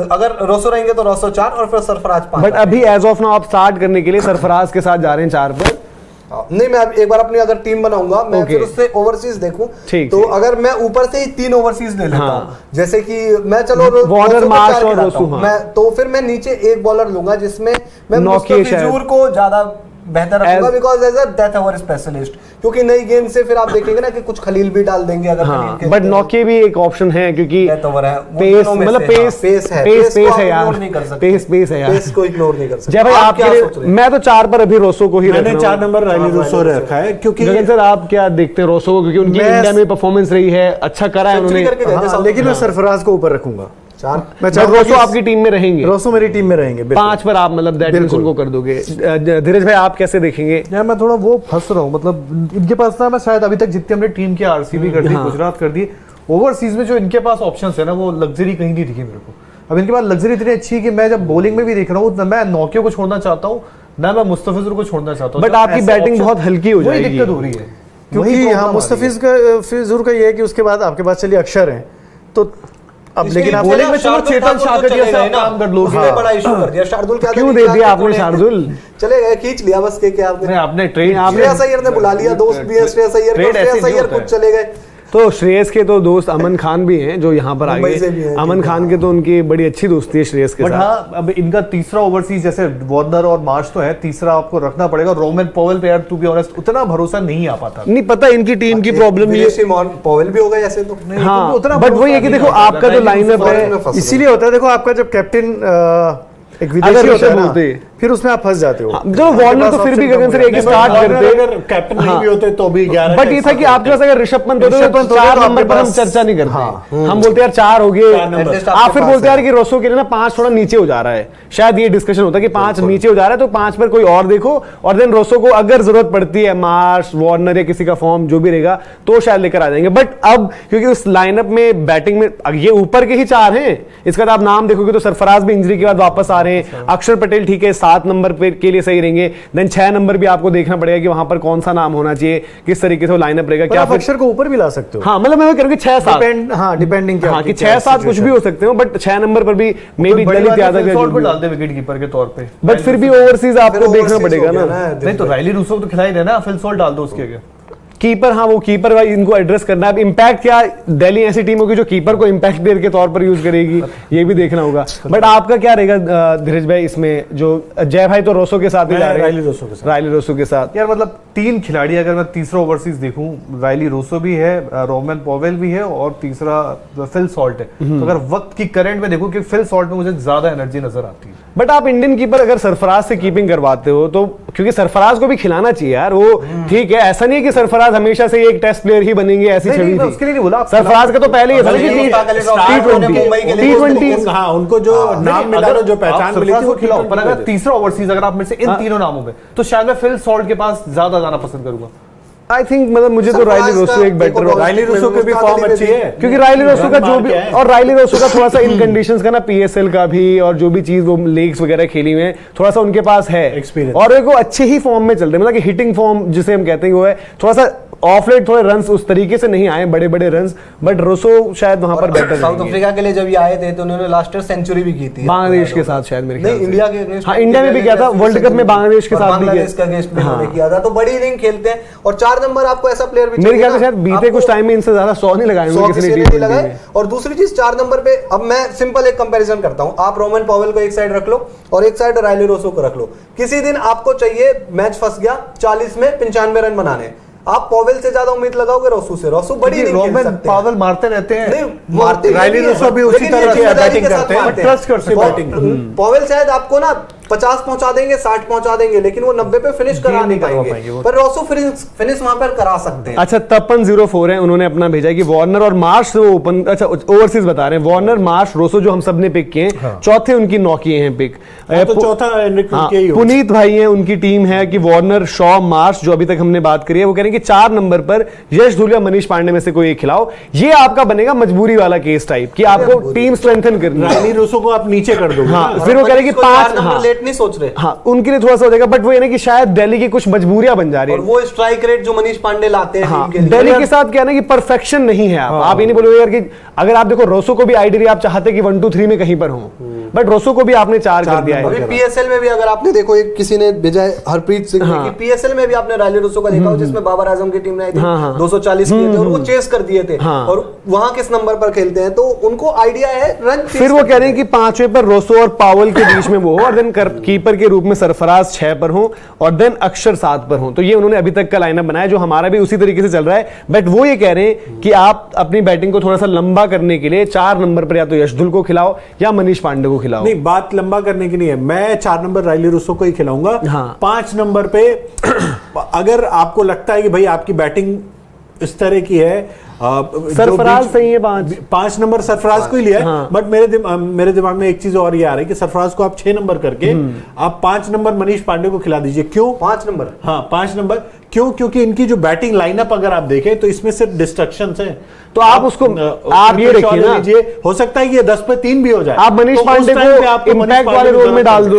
अगर रोसो रहेंगे तो रोसो 4 और फिर सरफराज 5। बट अभी एज ऑफ नाउ आप स्टार्ट करने के लिए सरफराज के साथ जा रहे हैं 4 पर? नहीं, मैं एक बार अपनी अगर टीम बनाऊंगा, मैं फिर उससे ओवरसीज देखूं, तो अगर मैं ऊपर से ही 3 ओवरसीज ले लेता हूं, जैसे कि मैं चलो वार्नर, मार्श और रोसो, मैं तो फिर मैं नीचे एक बॉलर लूंगा जिसमें मैं मुस्तफिजुर को ज्यादा बेहतर रखूंगा because as a death over specialist, क्योंकि नई गेंद से फिर आप देखेंगे ना कि कुछ खलील भी डाल देंगे अगर हाँ, बट नौके भी एक ऑप्शन है क्योंकि डेथ ओवर है, पेस मतलब पेस है यार, पेस है यार, पेस को इग्नोर नहीं कर सकते। जय भाई आप क्या सोच रहे हैं? मैं तो 4 पर अभी रोसो को ही मैंने 4 नंबर राइली रूसो रखा है, क्योंकि गगन सर आप क्या देखते हैं रोसो को, क्योंकि उनकी इंडिया में परफॉर्मेंस रही है, अच्छा करा है उन्होंने, लेकिन मैं सरफराज को ऊपर रखूंगा। मैं रोसो आपकी टीम में रहेंगे, रोसो मेरी टीम में रहेंगे 5 पर आप मतलब दैट मींस उनको कर दोगे। धीरज भाई आप कैसे देखेंगे? यार मैं थोड़ा वो फंस रहा हूँ, मतलब इनके पास ना, मैं शायद अभी तक जितनी हमने टीम की आरसीबी कर दी, गुजरात कर दी, ओवरसीज में जो इनके पास ऑप्शंस है ना, वो लग्जरी कहीं नहीं दिखी मेरे को। अब इनके पास लग्जरी इतनी अच्छी है कि मैं जब बॉलिंग में भी देख रहा हूँ, मैं नौकियों को छोड़ना चाहता हूँ ना, मैं मुस्तफिजुर को छोड़ना चाहता हूँ, बट आपकी बैटिंग बहुत हल्की हो जाएगी, दिक्कत हो रही है क्योंकि यहाँ मुस्तफिजुर का ये है कि उसके बाद आपके पास चलिए अक्षर हैं, तो अब लेकिन आप बॉलिंग में चलो चेतन शार्दुल जैसा काम कर लोगे, बड़ा इशू कर दिया शार्दुल। क्या क्यों दे दिया आपने शार्दुल? चले गए, खींच लिया बस के आपने ट्रेन, श्रेयस अय्यर ने बुला लिया, दोस्त भी है श्रेयस अय्यर खुद चले गए। तो श्रेयस के तो दोस्त अमन खान भी हैं जो यहाँ पर आ गए, अमन खान के तो उनकी बड़ी अच्छी दोस्ती है श्रेयस के साथ। हाँ, अब इनका तीसरा ओवरसीज जैसे वार्नर और मार्श तो है, तीसरा आपको रखना पड़ेगा। रोमन पॉवेल पे यार टू बी ऑनेस्ट उतना भरोसा नहीं आ पाता, नहीं पता इनकी टीम की प्रॉब्लम ये, पॉवेल भी हो गया ऐसे तो हाँ, बट वही है कि देखो आपका जो लाइनअप है इसीलिए होता है, देखो आपका जब कैप्टन एक विदेशी होता है ना, फिर उसमें आप फंस जाते हो। जो वार्नर तो फिर भी गगन सर एक स्टार्ट करते, अगर कैप्टन नहीं भी होते तो भी 11, बट ये था कि आपके पास अगर ऋषभ पंत होते तो 4 नंबर पर हम चर्चा नहीं करते, हम बोलते यार 4 हो गए, आप फिर बोलते यार कि रोसो के लिए ना 5 थोड़ा नीचे हो जा रहा है, शायद ये डिस्कशन होता है कि 5 नीचे हो जा रहा है तो 5 पर कोई और देखो, और देन रोसो को अगर जरूरत पड़ती है मार्श वार्नर या किसी का फॉर्म जो भी रहेगा तो शायद लेकर आ जाएंगे। बट अब क्योंकि उस लाइनअप में बैटिंग में ये ऊपर के ही 4 हैं, इसके बाद आप नाम देखोगे तो सरफराज भी इंजरी के बाद वापस आ रहे हैं, अक्षर पटेल ठीक है 7 नंबर पे के लिए सही रहेंगे, देन 6 नंबर भी आपको देखना पड़ेगा कि वहां पर कौन सा नाम होना चाहिए, किस तरीके से वो लाइनअप रहेगा, क्या आप अक्षर को ऊपर भी ला सकते हो। हाँ मतलब मैं कह रहा हूं कि 6-7 हाँ डिपेंडिंग हाँ कि 6-7 कुछ भी हो सकते हो, बट 6 नंबर पर भी मे बी दलित यादव डाल दे विकेट कीपर के तौर पे, बट फिर भी ओवरसीज आपको देखना पड़ेगा ना। नहीं तो राइली रूसो तो खिला ही देना, फिल सॉल्ट डाल दो उसके आगे। कीपर, हाँ वो कीपर भाई इनको एड्रेस करना है। अब इम्पैक्ट क्या, दिल्ली ऐसी टीम होगी जो कीपर को इम्पैक्ट प्लेयर के तौर पर यूज करेगी, ये भी देखना होगा। बट आपका क्या रहेगा धीरज भाई इसमें? जो जय भाई तो रोसो के साथ ही जा रहे हैं, राइली रोसो के साथ। यार मतलब 3 खिलाड़ी, अगर मैं तीसरा ओवरसीज देखूं, राइली रोसो भी है, रोमन पॉवेल भी है और तीसरा फिल सॉल्ट है। तो अगर वक्त की करंट में देखूं कि फिल सॉल्ट में मुझे ज्यादा एनर्जी नजर आती है। बट आप इंडियन कीपर अगर सरफराज से कीपिंग करवाते हो तो, क्योंकि सरफराज को भी खिलाना चाहिए यार, वो ठीक है, ऐसा नहीं है कि सरफराज हमेशा से एक टेस्ट प्लेयर ही बनेंगे, ऐसी छवि थी उसके लिए नहीं बोला। सरफराज का तो पहले ही था T20, हाँ उनको जो नाम मिला, जो पहचान मिली थी वो खिलाओ। पर अगर तीसरा ओवरसीज अगर आप में से इन तीनों नामों में, तो शायद मैं फिल सॉल्ट के पास ज्यादा जाना पसंद करूंगा। आई थिंक मतलब मुझे तो राइली रोसो एक बेटर, राइली रोसो की भी फॉर्म अच्छी है, क्योंकि राइली रोसो का जो भी, और राइली रोसो का थोड़ा सा इन कंडीशंस का ना पीएसएल का भी, और जो भी चीज वो लीग्स वगैरह खेली हुई है थोड़ा सा उनके पास है एक्सपीरियंस, और वो अच्छे ही फॉर्म में चल रहे हैं, मतलब कि हिटिंग फॉर्म जिसे हम कहते हैं वो है, थोड़ा सा ऑफ लेट थोड़े रन्स उस तरीके से नहीं आए, बड़े बड़े रन्स, बट रोसो शायद वहां पर बेटर। साउथ अफ्रीका के लिए जब ये आए थे तो उन्होंने लास्ट ईयर सेंचुरी भी की थी बांग्लादेश के साथ, शायद मेरे ख्याल से इंडिया के अगेंस्ट, हाँ इंडिया में भी किया था, वर्ल्ड कप में बांग्लादेश के साथ भी किया था। तो बड़ी इनिंग खेलते हैं, और 4 नंबर आपको ऐसा प्लेयर भी मेरे ख्याल से शायद बीते कुछ टाइम में इनसे ज्यादा 100 नहीं लगाएंगे किसी ने टीम में। और दूसरी चीज 4 नंबर पे, अब मैं सिंपल एक कंपैरिजन करता हूं, आप रोमन पॉवेल को एक साइड रख लो और एक साइड राइली रोसो को रख लो। किसी दिन आपको चाहिए, मैच फंस गया 40 में 95 रन बनाने, आप पॉवेल से ज्यादा उम्मीद लगाओगे रोसो से? रोसो बड़ी रोमन पॉवेल मारते रहते हैं, नहीं मारते, राइली रोसो भी उसी तरह से बैटिंग करते हैं, ट्रस्ट कर सकते हैं। पॉवेल शायद आपको ना 50 पहुंचा देंगे, 60 पहुंचा देंगे, लेकिन वो 90 पे फिनिश करा नहीं पाएंगे, पर रोसो फिनिश वहां पर करा सकते हैं। अच्छा 5304 है, उन्होंने अपना भेजा है कि वार्नर और मार्श वो ओपन, अच्छा ओवरसीज बता रहे हैं, वार्नर मार्श रोसो जो हम सबने पिक किए हैं, चौथे उनकी 9 किए हैं पिक, तो चौथा पुनीत भाई है, उनकी टीम है कि वार्नर शॉ मार्श जो अभी तक हमने बात करी है, वो कह रहे हैं कि 4 नंबर पर यश धुलिया मनीष पांडे में से कोई एक खिलाओ। ये आपका बनेगा मजबूरी वाला केस टाइप कि आपको टीम स्ट्रेंथन करनी है। राइली रोसो को आप नीचे कर दो, हाँ, फिर वो कह रहे हैं कि 5 नंबर लेट नहीं सोच रहे, हाँ उनके लिए थोड़ा सा हो जाएगा, बट वो ये ना कि शायद दिल्ली की कुछ मजबूरियां बन जा रही है, और वो स्ट्राइक रेट जो मनीष पांडे लाते हैं हाँ, दिल्ली के साथ क्या ना कि परफेक्शन नहीं है। आप ये नहीं बोलोगे यार कि अगर आप देखो रोसो को भी आइडियली आप चाहते कि 1 2 3 में कहीं पर हो, बट रोसो को भी आपने 4 कर दिया है। अभी पीएसएल में भी अगर आपने देखो, एक किसी ने भेजा है हरप्रीत सिंह ने, कि पीएसएल में भी आपने राइली रोसो का देखा हो, जिसमें बाबर आजम की टीम ने आई थी 240 किए थे और वो चेस कर दिए थे, और वहां किस नंबर पर खेलते हैं तो उनको आइडिया है रन। फिर वो कह रहे हैं कि 5वें पर रोसो और पावल के बीच में वो हो, और देन कीपर के रूप में सरफराज 6 पर हों और देन अक्षर 7 पर हों। तो ये उन्होंने अभी तक का लाइनअप बनाया जो हमारा भी उसी तरीके से चल रहा है। बट वो ये कह रहे हैं कि आप अपनी बैटिंग को थोड़ा सा लंबा करने के लिए 4 नंबर पर या तो यशदुल को खिलाओ या मनीष पांडे को खिलाओ। नहीं, बात लंबा करने की नहीं है, मैं 4 नंबर राइली रूसो को ही खिलाऊंगा। हाँ। 5 नंबर पे अगर आपको लगता है कि भाई आपकी बैटिंग इस तरह की है, सरफराज सही है 5 नंबर सरफराज को ही लिया है। हाँ। बट मेरे दिमाग में एक चीज और ये आ रही है कि सरफराज को आप 6 नंबर करके आप 5 नंबर मनीष पांडे को खिला दीजिए। क्यों 5 नंबर? हाँ 5 नंबर क्यों? क्योंकि इनकी जो बैटिंग लाइनअप अगर आप देखें तो इसमें सिर्फ डिस्ट्रक्शंस हैं। तो आप उसको आप ये रखिए ना, हो सकता है कि ये 10 पे 3 भी हो जाए। आप मनीष पांडे को इम्पैक्ट वाले रोल में डाल दो।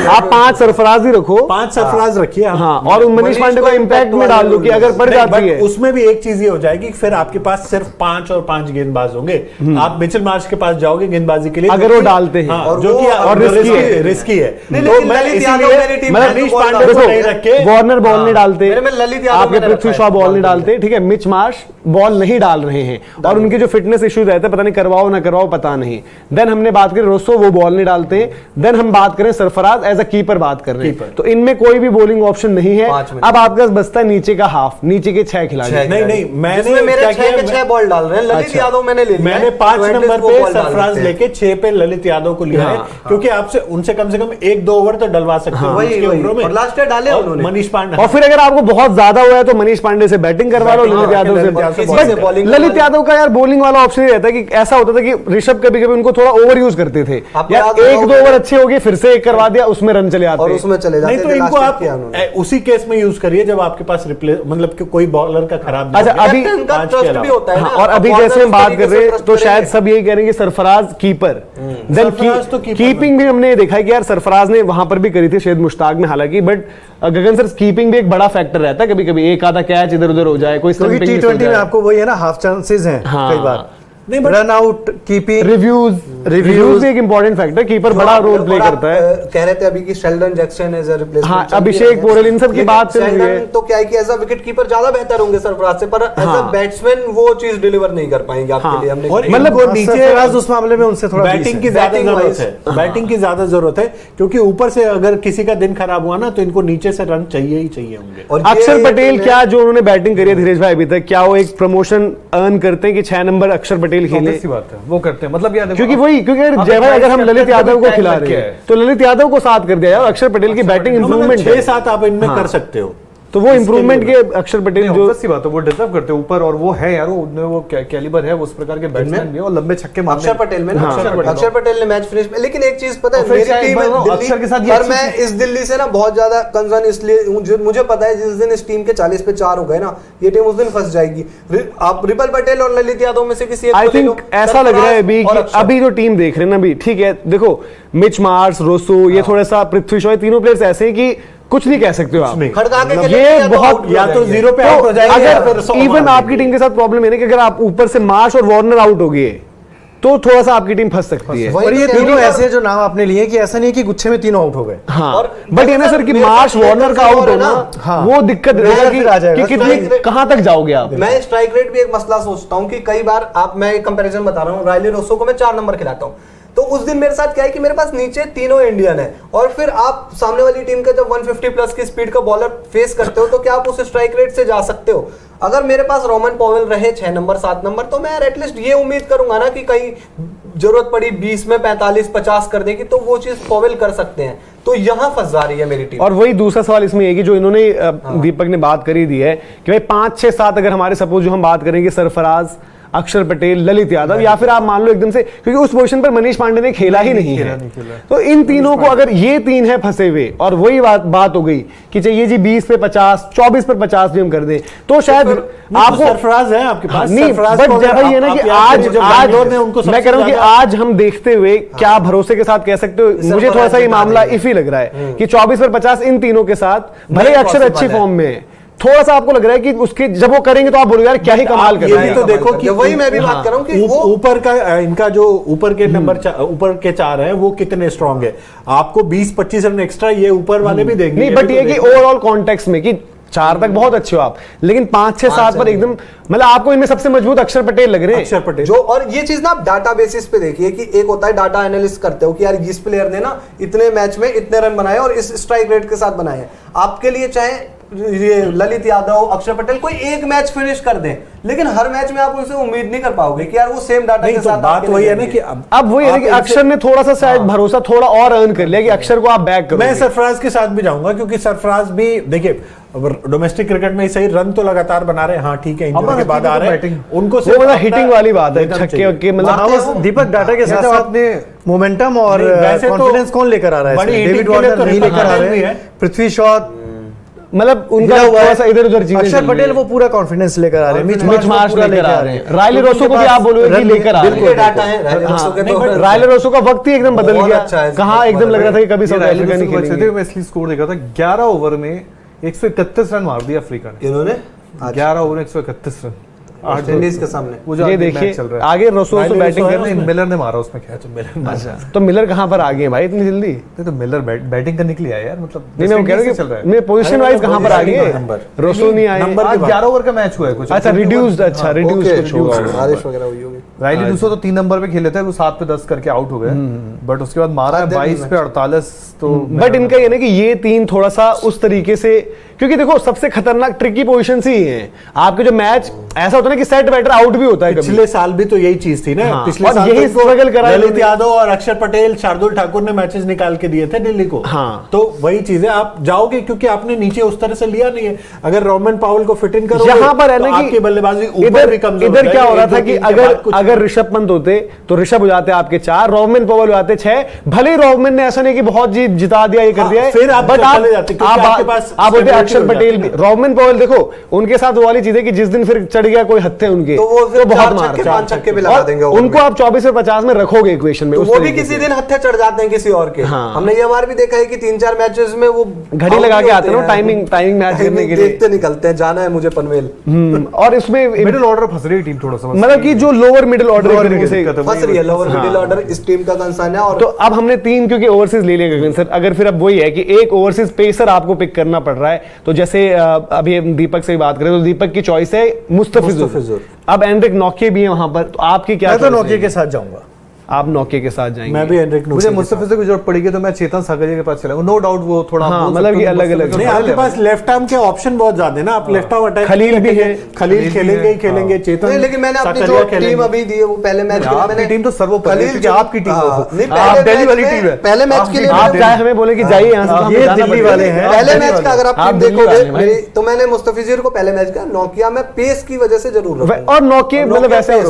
आप 5 सरफराज ही रखो, 5 सरफराज रखिए। हाँ, और मनीष पांडे को इम्पैक्ट में डाल दो कि अगर पड़ जाती है। उसमें भी एक चीज ये हो जाएगी, फिर आपके पास सिर्फ 5 और 5 गेंदबाज होंगे। आप मिचेल मार्श के पास जाओगे गेंदबाजी के लिए अगर वो डालते हैं, हाँ, जो कि रिस्की है। तो मैं इसीलिए मनीष पांडे को नहीं रख के वार्नर बॉल नहीं डालते, ललित यादव आपके पृथ्वी शॉ बॉल नहीं डालते, ठीक है, मिच मार्श बॉल नहीं डाल रहे हैं और उनके जो फिटनेस इश्यूज रहते हैं, पता नहीं करवाओ ना करवाओ पता नहीं। देन हमने बात करें रोसो, वो बॉल नहीं डालते हैं। देन हम बात करें सरफराज एज अ कीपर बात कर रहे हैं, तो इनमें कोई भी बॉलिंग ऑप्शन नहीं है। अब आपके पास बचता है नीचे का हाफ, नीचे के 6 खिलाड़ी। नहीं, मैंने मेरे 6 के 6 बॉल डाल रहे हैं। ललित यादव मैंने ले लिया, मैंने 5 नंबर पे सरफराज लेके 6 पे ललित यादव को लिया है, क्योंकि आपसे उनसे कम से कम 1-2 ओवर तो डलवा सकते हो लास्ट ईयर डाले उन्होंने मनीष पांडे। और फिर अगर आपको बहुत ज्यादा हुआ है तो मनीष पांडे से बैटिंग करवा लो, ललित यादव से। ललित यादव का यार बॉलिंग वाला ऑप्शन ही रहता है कि ऐसा होता था कि ऋषभ कभी कभी उनको थोड़ा ओवर यूज करते थे यार, 1-2 ओवर अच्छे हो गए, फिर से एक करवा दिया, उसमें रन चले आते और उसमें चले जाते। नहीं तो इनको आप उसी केस में यूज करिए जब आपके पास रिप्लेस, मतलब कि कोई बॉलर का खराब। अच्छा, अभी भी होता है और अभी जैसे हम बात कर रहे हैं तो शायद सब यही कह रहे हैं कि सरफराज कीपर, देन कीपिंग भी हमने देखा है कि यार सरफराज ने वहां पर भी करी थी शेद मुश्ताक में हालांकि, बट गगन सर कीपिंग भी एक बड़ा फैक्टर रहता है। कभी कभी एक आधा कैच इधर उधर हो जाए, कोई T20 में आपको वही है ना, हाफ चांसेस हैं कई बार, नहीं रन आउट, कीपिंग, रिव्यूज भी एक इंपॉर्टेंट फैक्टर, कीपर बड़ा रोल प्ले करता है। कह रहे थे अभी कि Sheldon Jackson as a replacement, हाँ, अभिषेक पोरेल, इन सब की बात चल रही है। तो क्या है कि एज अ विकेट कीपर ज्यादा बेहतर होंगे सरफराज से, पर एज अ बैट्समैन वो चीज डिलीवर नहीं कर पाएंगे आपके लिए। हमने मतलब नीचे उस मामले में उनसे थोड़ा बैटिंग की ज्यादा जरूरत है, बैटिंग की ज्यादा जरूरत है, क्योंकि ऊपर से अगर किसी का दिन खराब हुआ ना तो इनको नीचे से रन चाहिए ही चाहिए होंगे। और अक्षर पटेल क्या जो उन्होंने बैटिंग करी है धीरेश भाई अभी तक, क्या वो एक प्रमोशन अर्न करते हैं कि 6 नंबर अक्षर पटेल खेले? वो करते हैं, मतलब यार क्योंकि वही, क्योंकि जय भाई अगर हम ललित यादव को खिला रहे हैं तो ललित यादव को 7 कर दिया यार, अक्षर पटेल की बैटिंग इंप्रूवमेंट 6-7 आप इनमें कर सकते हो, तो वो इंप्रूवमेंट के अक्षर पटेल जो सी बात है वो डिजर्व करते हैं ऊपर, और वो है यार, उनमें वो कैलिबर है, उस प्रकार के बैट्समैन भी है और लंबे छक्के मारने। अक्षर पटेल में ना, अक्षर पटेल ने मैच फिनिश में, लेकिन एक चीज पता है मेरी टीम अक्षर के साथ, पर मैं इस दिल्ली से ना बहुत ज्यादा कंसर्न इसलिए, मुझे पता है जिस दिन इस टीम के 40 पे 4 हो गए ना, ये टीम उस दिन फंस जाएगी। आप रिपल पटेल और ललित यादव में से किसी एक आई थिंक ऐसा लग रहा है अभी कि अभी जो टीम देख रहे हैं ना अभी, ठीक है, देखो मिच मार्श, रोसो, ये थोड़ा सा पृथ्वी शॉ, तीनों प्लेयर्स ऐसे हैं कि कुछ नहीं कह सकते हो आप। ये बहुत या तो 0 पे आउट हो जाएंगे, अगर इवन आपकी टीम के साथ प्रॉब्लम है ना कि अगर आप ऊपर से मार्श और वार्नर आउट हो गए तो थोड़ा सा आपकी टीम फंस सकती है। और ये तीनों ऐसे जो नाम आपने लिए कि ऐसा नहीं है कि गुच्छे में तीनों आउट हो गए। हाँ, बट ये ना सर कि मार्श वार्नर का आउट हो ना, वो दिक्कत रहेगा कि कितनी कहां तक जाओगे आप। मैं स्ट्राइक रेट भी एक मसला सोचता हूं कि कई बार आप, मैं एक कंपैरिजन बता रहा हूं, रायली रोसो को मैं 4 नंबर खिलाता हूं, तो उस दिन मेरे साथ क्या है कि मेरे पास नीचे तीनों इंडियन है, और फिर आप सामने वाली टीम का जब 150 प्लस की स्पीड का बॉलर फेस करते हो तो क्या आप उस स्ट्राइक रेट से जा सकते हो? अगर मेरे पास रोमन पॉवेल रहे 6 नंबर 7 नंबर, तो मैं एटलीस्ट ये उम्मीद करूंगा ना कि कहीं जरूरत पड़ी 20 में 45-50 कर देगी, तो वो चीज पॉवेल कर सकते हैं। तो यहां फंस जा रही है मेरी टीम। और वही दूसरा सवाल इसमें है कि जो इन्होंने दीपक ने बात करी दी है कि भाई 5, 6, 7 अगर हमारे सपोज जो हम बात करेंगे सरफराज, अक्षर पटेल, ललित यादव, या फिर आप मान लो एकदम से, क्योंकि उस पोजीशन पर मनीष पांडे ने खेला ही नहीं है, तो इन तीनों को अगर ये 3 है फंसे हुए, और वही बात हो गई कि चाहिए जी 20 पे 50, 24 पर 50 भी हम कर दें, तो शायद आपको सरफराज है आपके पास। नहीं, बट जय है ना कि आज मैं कह रहा हूं कि आज हम देखते हुए क्या भरोसे के साथ कह सकते हो, मुझे थोड़ा सा ये मामला इफी लग रहा है कि 24 पर 50 इन तीनों के साथ, भले अक्षर अच्छी फॉर्म में है, थोड़ा सा आपको लग रहा है कि उसके जब वो करेंगे तो आप बोलोगे यार क्या ही कमाल कर रहे हैं। ये भी तो देखो कि वही मैं भी बात कर रहा हूं कि वो ऊपर का इनका जो ऊपर के नंबर ऊपर के 4 हैं वो कितने स्ट्रांग है, आपको 20-25 रन एक्स्ट्रा ये ऊपर वाले भी देंगे। नहीं, बट ये कि ओवरऑल कॉन्टेक्स्ट में कि 4 तक बहुत अच्छे हो आप, लेकिन 5, 6, 7 पर एकदम मतलब आपको इनमें सबसे मजबूत अक्षर पटेल लग रहे हैं। अक्षर पटेल जो, और ये चीज ना आप डाटा बेसिस पे देखिए कि एक होता है डाटा एनालिस्ट करते हो कि यार इस प्लेयर ने ना इतने मैच में इतने रन बनाए और इस स्ट्राइक रेट के साथ बनाए हैं। आपके लिए चाहे ये ललित यादव, अक्षर पटेल कोई एक मैच फिनिश कर दें, लेकिन हर मैच में आप उनसे उम्मीद नहीं कर पाओगे कि यार वो सेम डाटा के साथ। बात वही है ना कि अब वही है कि अक्षर ने थोड़ा सा शायद भरोसा थोड़ा और अर्न कर लिया कि अक्षर को आप बैक करो। मैं सरफराज के साथ भी जाऊंगा, क्योंकि सरफराज भी देखिए डोमेस्टिक क्रिकेट में सही रन तो लगातार बना रहे हैं, हाँ ठीक है, इंजरी के बाद आ रहे हैं उनको वो मतलब हिटिंग वाली बात है, छक्के वक्के मतलब दीपक डाटा के साथ अपने मोमेंटम और कॉन्फिडेंस कौन लेकर आ रहा है? डेविड वार्नर नहीं लेकर आ रहे हैं, पृथ्वी शॉ मतलब उनका थोड़ा सा इधर उधर चीजें, अक्षर पटेल वो पूरा कॉन्फिडेंस लेकर आ रहे हैं, मिच मार्श लेकर आ रहे हैं, रायले रोसो को भी आप बोलोगे कि लेकर आ रहे हैं। डाटा है रायले रोसो का वक्त ही एकदम बदल गया, कहाँ एकदम लग रहा था कि कभी साउथ अफ्रीका नहीं खेलेंगे। मैं इसलिए स्कोर देखा था, 11 ओवर में 131 रन मार दिया अफ्रीका ने। इन्होंने 11 ओवर 131 रन वेस्ट इंडीज के सामने। वो जो ये आगे देखिए मैच चल रहा है, आगे रोसो बैटिंग कर रहे हैं, मिलर ने मारा उसमें क्या? अच्छा तो मिलर कहाँ पर आ गए भाई इतनी जल्दी? नहीं तो मिलर बैटिंग करने के लिए आया यार, मतलब नहीं मैं कह रहा चल रहा हूँ मैं पोजीशन वाइज कहाँ पर आ गए, रोसो नहीं आए। है। 11 ओवर का मैच हुआ है कुछ, अच्छा रिड्यूस्ड, अच्छा रिड्यूस कुछ होगा। बारिश वगैरह हुई होगी। राइली दूसरा तो 3 नंबर पे खेले थे, वो 7 पे 10 करके आउट हो गए, बट उसके बाद मारा है 22 पे 48। तो बट इनका ये ना कि ये 3 थोड़ा सा उस तरीके से, क्योंकि देखो सबसे खतरनाक ट्रिकी पोजीशन ही है आपके जो मैच ऐसा होता है ना कि सेट बैटर आउट भी होता है कभी। पिछले साल भी तो यही चीज थी ना, हाँ, पिछले और साल यही तो स्ट्रगल करा ललित यादव और अक्षर पटेल, शार्दुल ठाकुर ने मैचेस निकाल के दिए थे दिल्ली को। हाँ। तो वही चीज है, आप जाओगे क्योंकि आपने नीचे उस तरह से लिया नहीं है। अगर रोमन पावल को फिट इन करोगे यहाँ पर है तो ना कि आपकी बल्लेबाजी ऊपर भी कमजोर इधर क्या हो रहा था कि अगर ऋषभ ऋषभ पंत होते तो ऋषभ हो जाते आपके 4, रोमन पॉवेल हो जाते 6। भले ही रोमन ने ऐसा नहीं कि बहुत जिता दिया ये कर दिया है, फिर आप बट चले जाते क्योंकि आपके पास आप बोलते अक्षर stability हो पटेल भी, रोमन पॉवेल देखो उनके साथ वो वाली चीज है कि जिस दिन फिर चढ़ गया कोई हत्थे उनके तो वो फिर बहुत 4 मार छक्के 5 छक्के भी लगा देंगे ओवर उनको में। आप 24 से 50 में रखोगे इक्वेशन में, तो उस वो भी तरीके किसी से। दिन हत्थे चढ़ जाते हैं किसी और के। हाँ। हमने ये बार भी देखा है कि 3-4 मैचेस में वो घड़ी लगा के आते हैं ना टाइमिंग मैच करने के लिए, देखते निकलते हैं, जाना है मुझे पनवेल। और इसमें मिडिल ऑर्डर फंस रही है टीम थोड़ा सा, मतलब कि जो लोअर मिडिल ऑर्डर एक तरीके से फंस रही है, लोअर मिडिल ऑर्डर इस टीम का कंसर्न है। और तो अब हमने 3 क्योंकि ओवरसीज ले लिए गगन सर, अगर फिर अब वही है कि एक ओवरसीज पेसर आपको पिक करना पड़ रहा है, तो जैसे अभी दीपक से बात करें तो दीपक की चॉइस है मुस्तफिजुर। अब एंड्रिक नॉके भी है वहां पर, तो आपकी क्या? मैं तो नोकिया के साथ जाऊंगा। आप नौके के साथ जाएंगे? मैं भी एंड्रिक मुझे मुस्तफिजुर की जरूरत पड़ेगी तो मैं चेतन सागरिया के पास चलाऊंगा, नो डाउट वो थोड़ा हाँ, मतलब कि अलग-अलग नहीं, आपके पास लेफ्ट आर्म के ऑप्शन बहुत ज्यादा है ना, आप लेफ्ट आर्म अटैक खलील भी है, खलील खेलेंगे ही खेलेंगे, चेतन नहीं, लेकिन मैंने अपनी जो टीम अभी दी है वो पहले मैच के लिए आपकी टीम तो सर्वोपरि है, क्योंकि आपकी टीम नहीं, आप दिल्ली वाली टीम है, पहले मैच के लिए आप चाहे हमें बोले कि जाइए यहाँ से, ये दिल्ली वाले हैं। पहले मैच का अगर आप आप टीम दिल्ली वाले हैं देखोगे भाई। तो मैंने मुस्तफिजुर को पहले मैच का नोकिया में पेस की वजह से जरूर रखूंगा। और नौके मतलब वैसे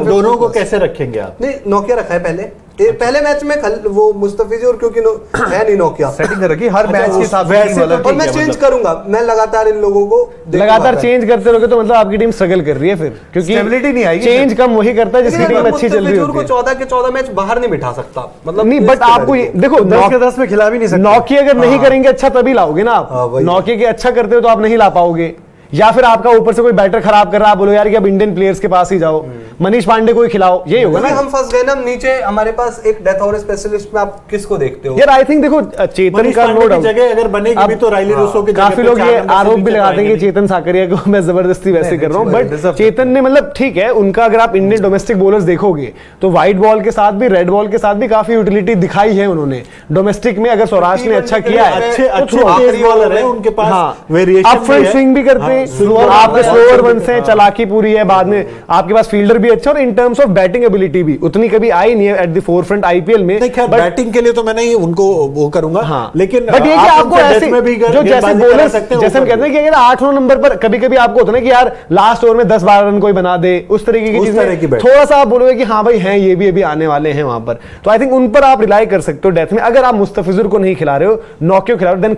दोनों को कैसे रखेंगे आप? नहीं, नोकिया रखा है पहले मैच में वो मुस्तफिजुर क्योंकि है नहीं नोकिया सेटिंग कर रखी हर मैच के हिसाब वैसे से, और मैं चेंज करूंगा, मैं लगातार इन लोगों को लगातार चेंज करते रहोगे तो मतलब आपकी टीम स्ट्रगल कर रही है फिर, क्योंकि स्टेबिलिटी नहीं आएगी। चेंज कम वही करता है जिसकी टीम अच्छी चल रही होती है। 14 के 14 मैच बाहर नहीं बिठा सकता, मतलब नहीं, बट आपको देखो 10 के 10 में खिला भी नहीं सकते। नौकी अगर नहीं करेंगे अच्छा तभी लाओगे ना हाँ, आप। वही। नौकी के अच्छा करते हो तो आप नहीं ला पाओगे, या फिर आपका ऊपर से कोई बैटर खराब कर रहा है, आप बोलो यार कि अब इंडियन प्लेयर्स के पास ही जाओ, मनीष पांडे को ही खिलाओ, यही होगा ना। हम फंस गए ना नीचे, हमारे पास एक डेथ ओवर स्पेशलिस्ट में आप किसको देखते हो? यार आई थिंक देखो चेतन मनीष का पांडे नो की डाउट जगह अगर बनेगी भी तो रायली रूसो के जगह काफी पे लोग 4 ये नंबर से आरोप भी नीचे लगाते हैं कि पाएंगे। चेतन साकरिया को मैं जबरदस्ती वैसे कर रहा हूँ, नहीं, बट deserve चेतन ने मतलब ठीक है उनका, अगर आप इंडियन डोमेस्टिक बॉलर्स देखोगे तो व्हाइट बॉल के साथ भी रेड बॉल के साथ भी काफी यूटिलिटी दिखाई है उन्होंने डोमेस्टिक में। अगर सौराष्ट्र ने अच्छा किया है, अच्छे तो अच्छे आखिरी बॉलर ओवर है में उनके पास, हाँ, वेरिएशन आप फ्रंट स्विंग भी करते हैं, आपके स्लोअर वन से चालाकी पूरी है, बाद में आपके पास फील्डर भी अच्छा, और इन टर्म्स ऑफ बैटिंग एबिलिटी भी उतनी कभी आई नहीं है एट द फोरफ्रंट आईपीएल में। नहीं, खैर बैटिंग के लिए तो मैं नहीं उनको वो करूंगा, हाँ, लेकिन बट ये कि आप आपको उनसे ऐसे डेथ में भी जो जैसे गेंदबाजी करा बॉलर्स सकते हैं, जैसे हम ऊपर कहते हैं कि अगर 8 नंबर पर कभी कभी आपको होता है ना कि यार लास्ट ओवर में 10-12 रन कोई बना दे, उस तरीके की उस चीज तरह की में बैटिंग। थोड़ा सा आप बोलोगे कि हाँ भाई हैं ये भी अभी आने वाले हैं वहां पर, तो आई थिंक उन पर आप रिलाई कर सकते हो डेथ में। अगर आप मुस्तफिजुर को नहीं खिला रहे हो, नौके को खिला रहे हो, देन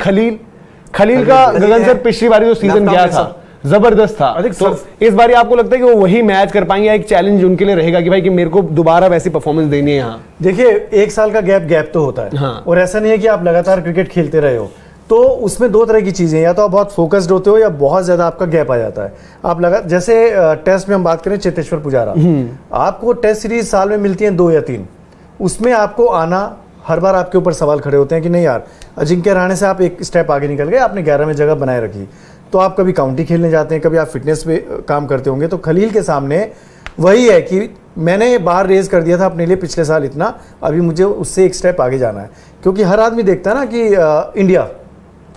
खलील का गगन सर पिछली बार जो सीजन गया था जबरदस्त था, तो इस बार आपको लगता है कि वो वही मैच कर पाएंगे, एक चैलेंज उनके लिए रहेगा कि भाई कि मेरे को दोबारा वैसी परफॉर्मेंस देनी है यहाँ? देखिए 1 साल का गैप तो होता है, हाँ। और ऐसा नहीं है कि आप लगातार क्रिकेट खेलते रहे हो, तो उसमें 2 तरह की चीजें, या तो आप बहुत फोकस्ड होते हो या बहुत ज्यादा आपका गैप आ जाता है। आप जैसे टेस्ट में हम बात करें, चेतेश्वर पुजारा, आपको टेस्ट सीरीज साल में मिलती है 2 या 3, उसमें आपको आना, हर बार आपके ऊपर सवाल खड़े होते हैं कि नहीं यार अजिंक्य रहाणे से आप एक स्टेप आगे निकल गए, आपने 11 में जगह बनाए रखी, तो आप कभी काउंटी खेलने जाते हैं, कभी आप फिटनेस पे काम करते होंगे, तो खलील के सामने वही है कि मैंने बाहर रेज कर दिया था अपने लिए पिछले साल इतना, अभी मुझे उससे एक स्टेप आगे जाना है, क्योंकि हर आदमी देखता है ना कि इंडिया,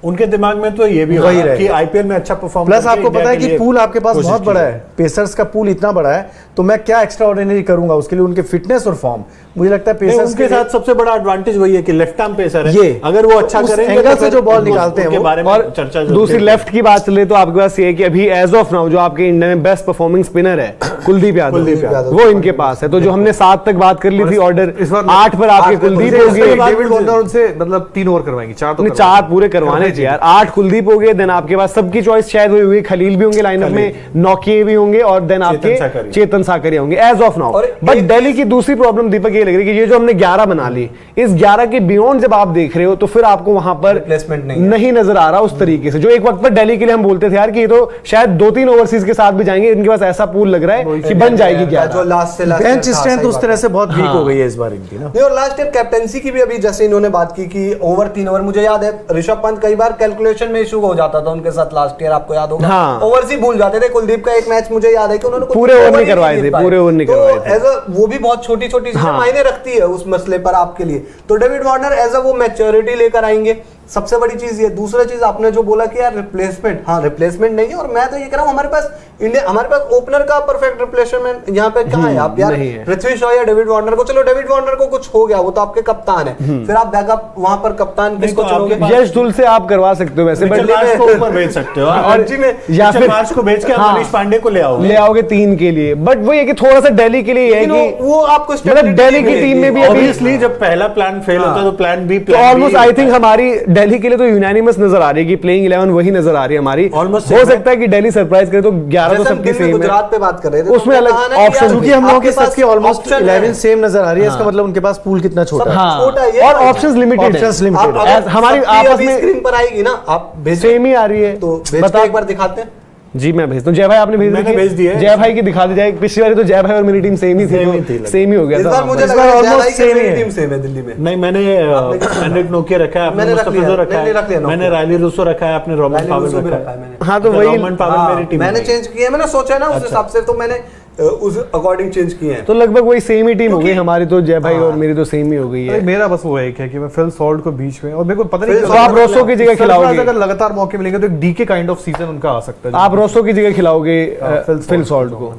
उनके दिमाग में तो ये भी वही होगा कि रहेगा। आईपीएल में अच्छा परफॉर्म प्लस आपको पता है कि पूल आपके पास बहुत बड़ा है, पेसर्स का पूल इतना बड़ा है, तो मैं क्या एक्स्ट्रा ऑर्डिनरी करूंगा उसके लिए, उनके फिटनेस और फॉर्म, मुझे लगता है पेसर्स उनके साथ सबसे बड़ा एडवांटेज वही है कि लेफ्ट आर्म पेसर है, ये अगर वो अच्छा उस करेंगे एंगल तो से फिर जो बॉल उनके निकालते हैं वो, बारे में और चर्चा दूसरी लेफ्ट की बात चले तो आपके पास ये है कि अभी एज ऑफ नाउ जो आपके इंडिया में बेस्ट परफॉर्मिंग स्पिनर है कुलदीप यादव, वो इनके पास है। तो जो हमने 7 तक बात कर ली थी ऑर्डर, इस बार 8 पर आपके कुलदीप हो गए, डेविड वार्नर उनसे मतलब 3 ओवर करवाएंगे, 4 तो अपने 4 पूरे करवाने थे यार, 8 कुलदीप हो गए, देन आपके पास सबकी चॉइस शायद वही हुई, खलील भी होंगे लाइनअप में, नौकिए भी होंगे, और देन आपके चेतन साकरिया होंगे as of now. But Delhi की दूसरी प्रॉब्लम दीपक ये लग रही है कि ये जो हमने 11 बना ली, इस 11 के बियॉन्ड जब आप देख रहे हो तो फिर आपको वहां पर रिप्लेसमेंट नहीं नजर आ रहा उस तरीके से, जो एक वक्त पर दिल्ली के लिए हम बोलते थे यार कि ये तो शायद 2-3 ओवरसीज के साथ भी जाएंगे, इनके पास ऐसा पूल लग रहा है कि बन जाएगी जो 11। लास्ट से लास्ट बेंच स्ट्रेंथ उस तरह से बहुत वीक हो गई है इस बार इनकी ना। नहीं, और लास्ट ईयर कैप्टेंसी की भी अभी जैसे इन्होंने बात की कि ओवर 3 ओवर, मुझे याद है ऋषभ पंत कई बार कैलकुलेशन में इशू हो जाता था उनके साथ लास्ट ईयर, आपको याद होगा, हाँ। ओवर्स ही भूल जाते थे। कुलदीप का एक मैच मुझे याद है कि उन्होंने कुछ पूरे ओवर over नहीं ही करवाए थे, खेल पाए। पूरे ओवर नहीं तो करवाए थे। एज अ वो भी बहुत छोटी छोटी चीजें हाँ। मायने रखती है उस मसले पर आपके लिए। तो डेविड वार्नर एज अ वो मैच्योरिटी लेकर आएंगे, सबसे बड़ी चीज ये। दूसरा चीज आपने जो बोला कि यार रिप्लेसमेंट, हाँ रिप्लेसमेंट नहीं है, और मैं तो ये कह रहा हूँ हमारे पास इंडिया, हमारे पास ओपनर का परफेक्ट रिप्लेसमेंट यहाँ पे कहाँ है। आप यार पृथ्वी शॉ या डेविड वार्नर को, चलो डेविड वार्नर को कुछ हो गया, वो तो आपके कप्तान है, फिर आप बैकअप वहां पर कप्तान किसको चुनोगे? यश धुल से आप करवा सकते हो वैसे, बट को ऊपर भेज सकते हो और या फिर मार्च को भेज के आप मनीष पांडे को ले आओगे 3 के लिए। बट वो ये कि थोड़ा सा दिल्ली के लिए है कि वो आपको मतलब दिल्ली की टीम में भी अभी ऑब्वियसली जब पहला प्लान फेल होता है तो प्लान बी, तो ऑलमोस्ट आई थिंक हमारी दिल्ली के लिए तो यूनानिमस नजर आ रही है कि प्लेइंग 11 वही नजर आ रही है हमारी। Almost हो सकता है कि दिल्ली सरप्राइज करे तो 11 तो सबकी सेम है। गुजरात पे बात कर रहे थे, उसमें अलग ऑप्शन, क्योंकि हम लोगों के सबकी ऑलमोस्ट 11 सेम नजर आ रही है, इसका मतलब उनके पास पूल कितना छोटा है। हाँ, छोटा है ये, और ऑप्शंस लिमिटेड है। हमारी आपस में स्क्रीन पर आएगी ना, आप सेम ही आ रही है, तो बता एक बार दिखाते हैं। जी मैं भेजता हूं। जय भाई आपने भेज दी है, जय भाई की दिखा दी जाए। पिछली बार तो जय भाई और मेरी टीम सेम ही थी, सेम ही हो गया इस था। बार मुझे लगा ऑलमोस्ट सेम ही टीम सेम है दिल्ली में। नहीं, मैंने एंड्रिक नोकिया रखा है, आपने मुस्तफिजुर रखा है, मैंने रायली रूसो रखा है, आपने रोमन पावेल रखा है। हाँ तो वही रोमन पावेल मेरी टीम मैंने चेंज किया है, मैंने सोचा ना उस हिसाब से, तो मैंने उस अकॉर्डिंग चेंज किए हैं। तो लगभग वही सेम ही टीम हो गई हमारी, तो जय भाई और मेरी तो सेम ही हो गई है। मेरा बस वो एक है कि मैं फिल सॉल्ट को बीच में, और मेरे को पता नहीं तो आप रोसो की जगह खिलाओगे, अगर लगातार मौके मिलेंगे तो एक डीके काइंड ऑफ सीजन उनका आ सकता है। आप रोसो की जगह खिलाओगे फिल सॉल्ट को।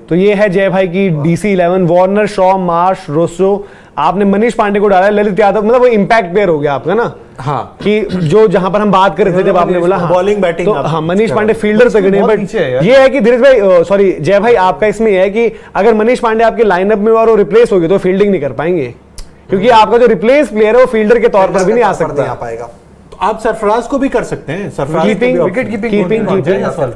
तो ये है जय भाई की DC 11, Warner, Shaw, Marsh, Rossouw. आपने मनीष पांडे को डाला, ललित यादव, मतलब वो इम्पैक्ट प्लेयर हो गया आपका ना। हाँ, कि जो जहां पर हम बात कर रहे थे जब आपने बोला हाँ, बॉलिंग बैटिंग, तो हाँ मनीष पांडे फील्डर तगड़े हैं, बट ये है कि धीरज भाई सॉरी जय भाई आपका इसमें है कि अगर मनीष पांडे आपके लाइनअप में और वो रिप्लेस हो गए तो फील्डिंग नहीं कर पाएंगे, क्योंकि आपका जो रिप्लेस प्लेयर है वो फील्डर के तौर पर भी नहीं आ सकता। आप सरफराज को भी कर सकते हैं, सरफराज कीपिंग, विकेट कीपिंग,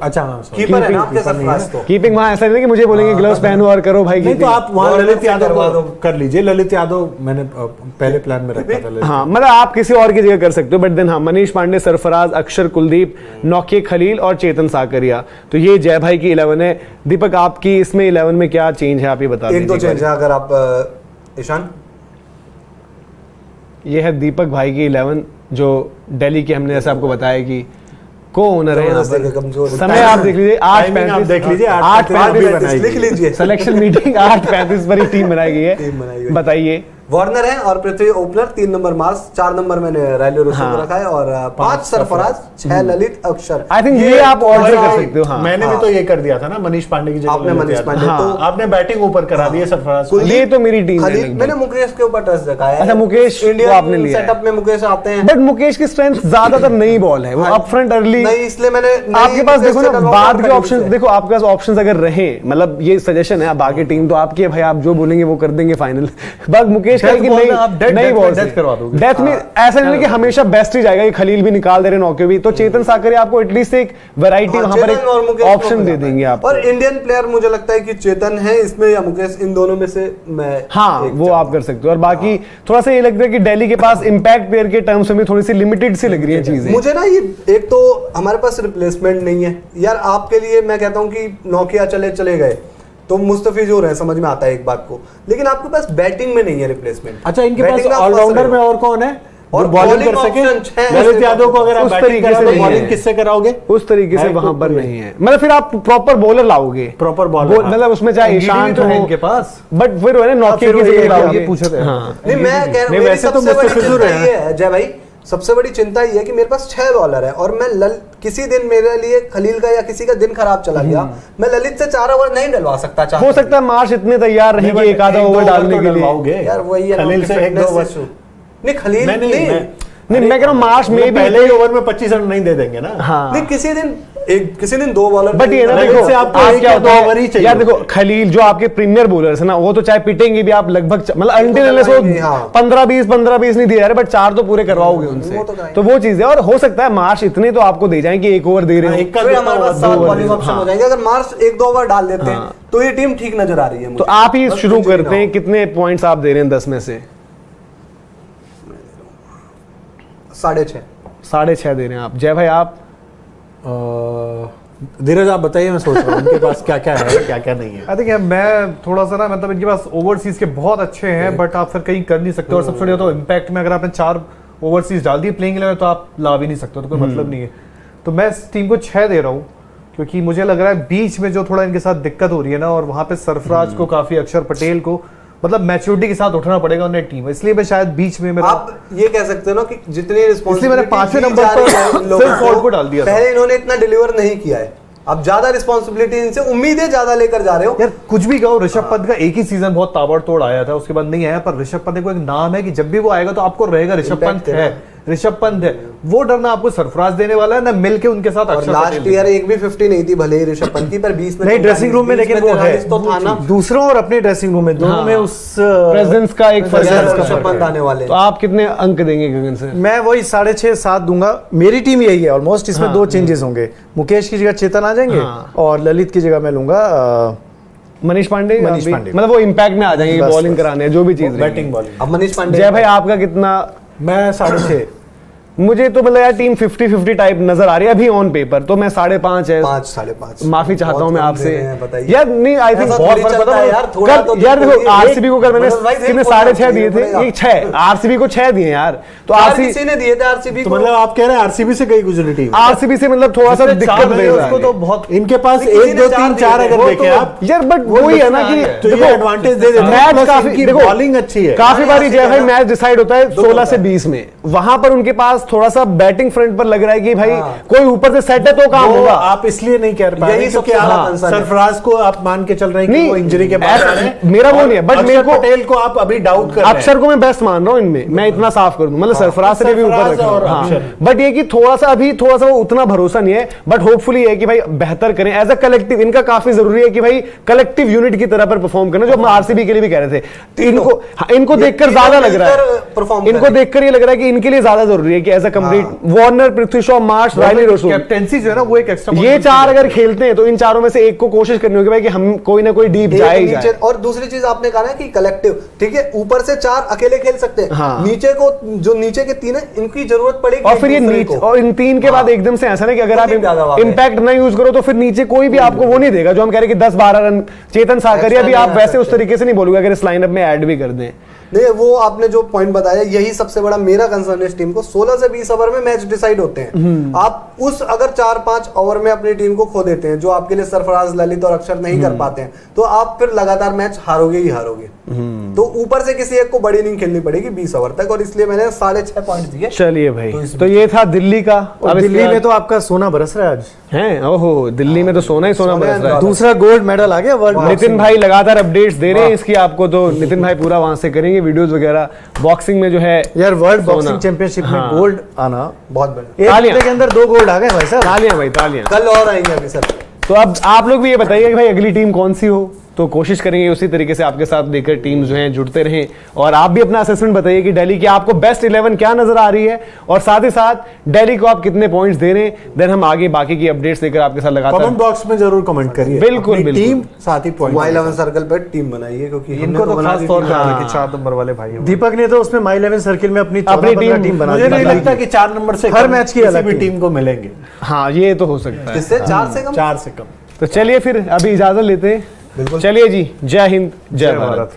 अच्छा हाँ, कीपर है ना आपके सरफराज, तो कीपिंग वहां ऐसा नहीं कि मुझे बोलेंगे ग्लव्स पहनो और करो भाई। नहीं तो आप वहां ललित यादव को कर लीजिए। ललित यादव मैंने पहले प्लान में रखा था। हाँ मतलब आप किसी और की जगह कर सकते हो, बट देन हाँ मनीष पांडे, सरफराज, अक्षर, कुलदीप, नौकिया, खलील और चेतन साकरिया। तो ये जय भाई की 11 है। दीपक आपकी इसमें 11 में क्या चेंज है आप ये बता दीजिए। एक दो चेंज है अगर आप ईशान। ये है दीपक भाई की 11 जो दिल्ली की, हमने जैसे आपको बताया कि को ओनर है यहाँ पर। समय आप देख लीजिए 8:35, देख लीजिए 8:35 लिख लीजिए। सिलेक्शन मीटिंग 8:35 पर ही टीम बनाई गई है। बताइए। वार्नर है और पृथ्वी ओपनर, 3 नंबर मार्स, 4 नंबर मैंने रायली रूसो को रखा है, और 5 सरफराज, 6 ललित, अक्षर। आई थिंक ये आप ऑर्डर कर सकते हो। हाँ मैंने भी तो ये कर दिया था ना, मनीष पांडे की जगह आपने मनीष पांडे, तो आपने बैटिंग ऊपर करा दी है सरफराज को। ये तो मेरी टीम है। मैंने मुकेश के ऊपर टच रखा है। अच्छा, मुकेश को इंडियन आपने लिया है। सेटअप में मुकेश आते हैं, बट मुकेश की स्ट्रेंथ ज्यादातर नई बॉल है, वो अप फ्रंट अर्ली नहीं, इसलिए मैंने आपके पास देखो ना बाद के ऑप्शन देखो, आपके पास ऑप्शंस अगर रहे, मतलब ये सजेशन है, बाकी टीम तो आपकी है भाई, आप जो बोलेंगे वो कर देंगे फाइनल। बट मुकेश का कि नहीं नहीं बॉल करवा दोगे। डेथ में ऐसा नहीं कि हमेशा बेस्ट ही जाएगा, ये खलील भी निकाल दे रहे नौके भी, तो चेतन साकरिया आपको एटलीस्ट एक वैरायटी वहां पर एक ऑप्शन दे देंगे आप। और इंडियन प्लेयर मुझे लगता है कि चेतन है इसमें या मुकेश, इन दोनों में से मैं हाँ वो आप कर सकते हो। और बाकी थोड़ा सा ये लगता है कि दिल्ली के पास इंपैक्ट प्लेयर के टर्म्स में थोड़ी सी लिमिटेड सी लग रही है चीजें मुझे ना। ये एक तो हमारे पास रिप्लेसमेंट नहीं है यार, आपके लिए मैं कहता हूँ कि नौकिया चले गए तो मुस्तफिजुर है, समझ में आता है एक बात को, लेकिन आपके पास बैटिंग में नहीं है रिप्लेसमेंट। अच्छा, इनके पास ऑलराउंडर में और कौन है? और बॉलिंग कर bowling सके। option 6 ललित यादव को अगर आप उस बैटिंग तरीके करा से तो नहीं बॉलिंग है। किससे कराओगे? उस तरीके से है वहां तो पर कोई नहीं है, मतलब फिर आप प्रॉपर बॉलर लाओगे, प्रॉपर बॉलर, मतलब उसमें चाहे NGD भी ईशांत तो है हो इनके पास। बट फिर वो है ना नॉकआउट फिर की वही है जगह कि लाओगे। ये पूछे थे। हाँ। नहीं, मैं कह रहा हूँ नहीं, मेरी वैसे तो सबसे बड़ी मुस्तफिजुर चिंता है। ये है जय भाई, सबसे बड़ी चिंता ये है कि मेरे पास 6 बॉलर है और मैं किसी दिन मेरे लिए खलील का या किसी का दिन खराब चला गया, मैं ललित से 4 ओवर नहीं डलवा सकता। हो सकता है मार्च इतने तैयार रहे कि एक आधा ओवर डालने के लिए। यार वही है ना, खलील से उनके 1-2 ओवर। fitness issue। नहीं खलील नहीं, नहीं, मैं कह रहा हूँ मार्च में भी पहले ही ओवर में 25 रन नहीं दे देंगे ना। हाँ, नहीं किसी दिन 2 बॉलर। बट ये ना ललित देखो से आपको आप एक क्या या होता दो है, ओवर ही चाहिए यार देखो होते हैं। खलील जो आपके प्रीमियर बॉलर्स है ना, वो तो चाहे पिटेंगे भी आप लगभग मतलब अंटिल अनलेस वो लगाएंगे, हाँ। 15-20 नहीं दिया यार, बट 4 तो पूरे करवाओगे उनसे, वो तो कराएंगे। तो वो चीज है। और हो सकता है मार्च इतने तो आपको दे जाए कि 1 ओवर दे रहे हो, एक का फिर कितना हमारे पास ओवर? 7 दो ओवर बॉलिंग दे ऑप्शन हाँ। हो जाएंगे। अगर मार्च 1-2 ओवर डाल देते हैं तो ये टीम ठीक नजर आ रही है तो मुझे। आप ही बस शुरू injury ना करते हैं। हो। कितने पॉइंट्स आप दे रहे हैं 10 में से? 6.5। 6.5 दे रहे हैं आप। जय भाई आप? धीरज आप बताइए, मैं सोच रहा हूँ उनके पास क्या क्या है, क्या क्या नहीं है। आई थिंक मैं थोड़ा सा ना, मतलब इनके पास ओवरसीज के बहुत अच्छे हैं, बट आप फिर कहीं कर नहीं सकते। और सबसे बड़ा तो इम्पैक्ट में अगर आपने 4 ओवरसीज डाल दिए प्लेइंग 11 तो आप ला भी नहीं सकते, तो कोई मतलब नहीं है। तो मैं इस टीम को 6 दे रहा हूँ, क्योंकि मुझे लग रहा है बीच में जो थोड़ा इनके साथ दिक्कत हो रही है ना, और वहां पे सरफराज को काफी, अक्षर पटेल को मतलब मैच्योरिटी के साथ उठना पड़ेगा उन्हें टीम, इसलिए मैं शायद बीच में मेरा आप ये कह सकते हो ना कि जितनी इसलिए मैंने 5वें रिस्पॉन्सिबिलिटी नंबर पर सिर्फ फॉल्ट को डाल दिया था। पहले इन्होंने इतना डिलीवर नहीं किया है, अब ज्यादा रिस्पॉन्सिबिलिटी इनसे उम्मीदें ज्यादा लेकर जा रहे हो। यार कुछ भी कहो, ऋषभ पंत का एक ही सीजन बहुत ताबड़तोड़ आया था, उसके बाद नहीं आया। पर ऋषभ पंत को एक नाम है कि जब भी वो आएगा तो आपको रहेगा ऋषभ Impact पंत है है, ऋषभ पंत है। वो डर ना आपको सरफराज देने वाला है, ना मिलके उनके साथ और अक्षर लास्ट पटेल ईयर एक भी 50 नहीं थी भले ही ऋषभ पंत की, पर 20 में नहीं 43, ड्रेसिंग रूम में, 20 लेकिन वो है 43 तो था ना। दूसरों और अपने ड्रेसिंग रूम में दोनों हाँ। में उस प्रेजेंस का एक फर्क यार, है। ऋषभ पंत आने वाले तो हैं। आप कितने अंक देंगे गगन सर? मैं वही 6.5-7 दूंगा। मेरी टीम यही है ऑलमोस्ट। इसमें 2 चेंजेस होंगे, मुकेश की जगह चेतन आ जाएंगे हाँ। और ललित की जगह मैं लूंगा मनीष पांडे मनीष अभी? पांडे। मतलब वो इम्पैक्ट में आ जाएंगे, बस, बॉलिंग बस। कराने जो भी चीज बैटिंग रहेगी। बॉलिंग। अब मनीष पांडे जय भाई आपका कितना? मैं 6.5। मुझे तो मतलब यार टीम 50-50 टाइप नजर आ रही है अभी ऑन पेपर, तो मैं 5.5 है। 5 5.5 माफी चाहता हूं मैं आपसे बताइए यार। नहीं आई थिंक ऐसा बहुत थोड़ी फर्क चलता पता है है यार, थोड़ा तो यार देखो देखो, आरसीबी को कल मैंने मतलब भाई कितने एक 6.5 दिए पड़ेगा। थे, एक 6 आरसीबी को 6 दिए यार। तो आरसीबी किसी ने दिए थे आरसीबी तो को। मतलब आप कह रहे हैं आरसीबी से कई गुजरी टीम। आरसीबी से मतलब थोड़ा सा जिसने दिक्कत चार दे लिए रहा उसको है तो बहुत इनके पास किसी 1 ने 2 चार 3 दिए 4 थे, अगर वो देखें तो- आप यार, बट वही है ना कि तो ये एडवांटेज दे देते हैं। मैच प्लस काफी इनकी देखो, बॉलिंग अच्छी है। काफी बारी ऐसे जय भाई कहना- मैच डिसाइड होता है 16 से 20 में, वहां पर उनके पास थोड़ा सा बैटिंग फ्रंट पर लग रहा है कि भाई हाँ। कोई ऊपर से सेट है तो काम वो होगा। आप इसलिए नहीं कह पा यही रहे क्योंकि सबसे बड़ा आप concern है। सरफराज को आप मान के चल रहे हैं कि नहीं, वो इंजरी के बाद ऐसा- आ रहे हैं। मेरा वो और नहीं है, but अक्षर मेरे को- पटेल को आप अभी डाउट कर रहे हैं। अक्षर को मैं बेस्ट मान रहा हूँ इनमें, मैं इतना साफ कर दूं, मतलब सरफराज से भी ऊपर सरफराज रखा और हूं। हाँ। अक्षर। बट ये कि थोड़ा सा वो उतना भरोसा नहीं है, बट होपफुली है कि भाई बेहतर करें एज अ कलेक्टिव। इनका काफी जरूरी है कि भाई कलेक्टिव यूनिट की तरह पर परफॉर्म करना, जो हम आरसीबी के लिए भी कह रहे थे। इनको ये देखकर तीनों ज्यादा लग रहा मिलकर है, perform इनको करें। देखकर ये लग रहा है कि इनके लिए ज्यादा जरूरी है कि as a complete Warner, Prithvi Shaw, Marsh, Rilee Rossouw, captaincy जो है ना वो एक एक्स्ट्रा ये 4 अगर खेलते हैं तो इन चारों में से एक को कोशिश करनी होगी भाई कि हम कोई ना कोई डीप एक जाए ही नीचे जाए। और दूसरी चीज आपने कहा ना कि कलेक्टिव, ठीक है, ऊपर से 4 अकेले खेल सकते हैं, हाँ। नीचे को जो नीचे के 3 है इनकी जरूरत पड़ेगी और फिर ये एक दूसरे नीचे को। और इन 3 के बाद हाँ। एकदम से ऐसा ना कि अगर आप बहुत ज्यादा वाक़ है। इम्पैक्ट ना यूज करो तो फिर नीचे कोई भी आपको वो नहीं देगा, जो हम कह रहे हैं कि 10-12 रन चेतन साकरिया भी नहीं आप आ वैसे उस सकते। तरीके से नहीं बोलोगे अगर इस लाइनअप में ऐड भी कर दें। नहीं, वो आपने जो पॉइंट बताया यही सबसे बड़ा मेरा कंसर्न है इस टीम को। 16 से 20 ओवर में मैच डिसाइड होते हैं। आप उस अगर 4-5 ओवर में अपनी टीम को खो देते हैं, जो आपके लिए सरफराज, ललित और अक्षर नहीं कर पाते हैं, तो आप फिर लगातार मैच हारोगे ही हारोगे। तो ऊपर से किसी एक को बड़ी इनिंग खेलनी पड़ेगी 20 ओवर तक, और इसलिए मैंने 6.5 पॉइंट दिए। चलिए भाई, तो इसमें- तो ये था दिल्ली का। और अब दिल्ली में तो आपका सोना बरस रहा है आज। है, ओहो, दिल्ली में तो सोना ही सोना सोना बरस रहा है। दूसरा गोल्ड मेडल आ गया वर्ल्ड नितिन भाई लगातार अपडेट्स दे रहे हैं इसकी आपको, तो नितिन भाई पूरा वहां से करेंगे वीडियोस वगैरह। बॉक्सिंग में जो है यार वर्ल्ड सोना। बॉक्सिंग चैंपियनशिप में हाँ। गोल्ड आना, बहुत बढ़िया। एक तालियां। हफ्ते के अंदर 2 गोल्ड आ गए भाई साहब। तालियां भाई, तालियां। कल और आएंगे अभी सर। तो अब आप लोग भी ये बताइए कि भाई अगली टीम कौन सी हो, तो कोशिश करेंगे उसी तरीके से आपके साथ लेकर टीम जो हैं जुड़ते रहें। और आप भी अपना असेसमेंट बताइए कि दिल्ली की आपको बेस्ट 11 क्या नजर आ रही है, और साथ ही साथ दिल्ली को आप कितने पॉइंट्स दे रहे हैं। देन हम आगे बाकी की अपडेट्स लेकर आपके साथ लगातार। कमेंट बॉक्स में जरूर कमेंट करिए। बिल्कुल, अपनी बिल्कुल। टीम साथ ही पॉइंट माई 11 सर्कल पे टीम बनाइए, क्योंकि हमने इनको तो बना खास दी तौर थी। पे हाँ। कि 4 नंबर वाले भाई हैं। दीपक ने तो उसमें माई 11 सर्किल में अपनी अपनी 14-15 टीम- टीम बना मुझे दी। नहीं लगता कि 4 नंबर से हर कम मैच की किसी अलग भी टीम। टीम को मिलेंगे। हाँ, ये तो हो सकता है। किससे 4 से कम? 4 से कम। तो चलिए फिर अभी इजाजत लेते हैं। चलिए जी, जय हिंद, जय भारत।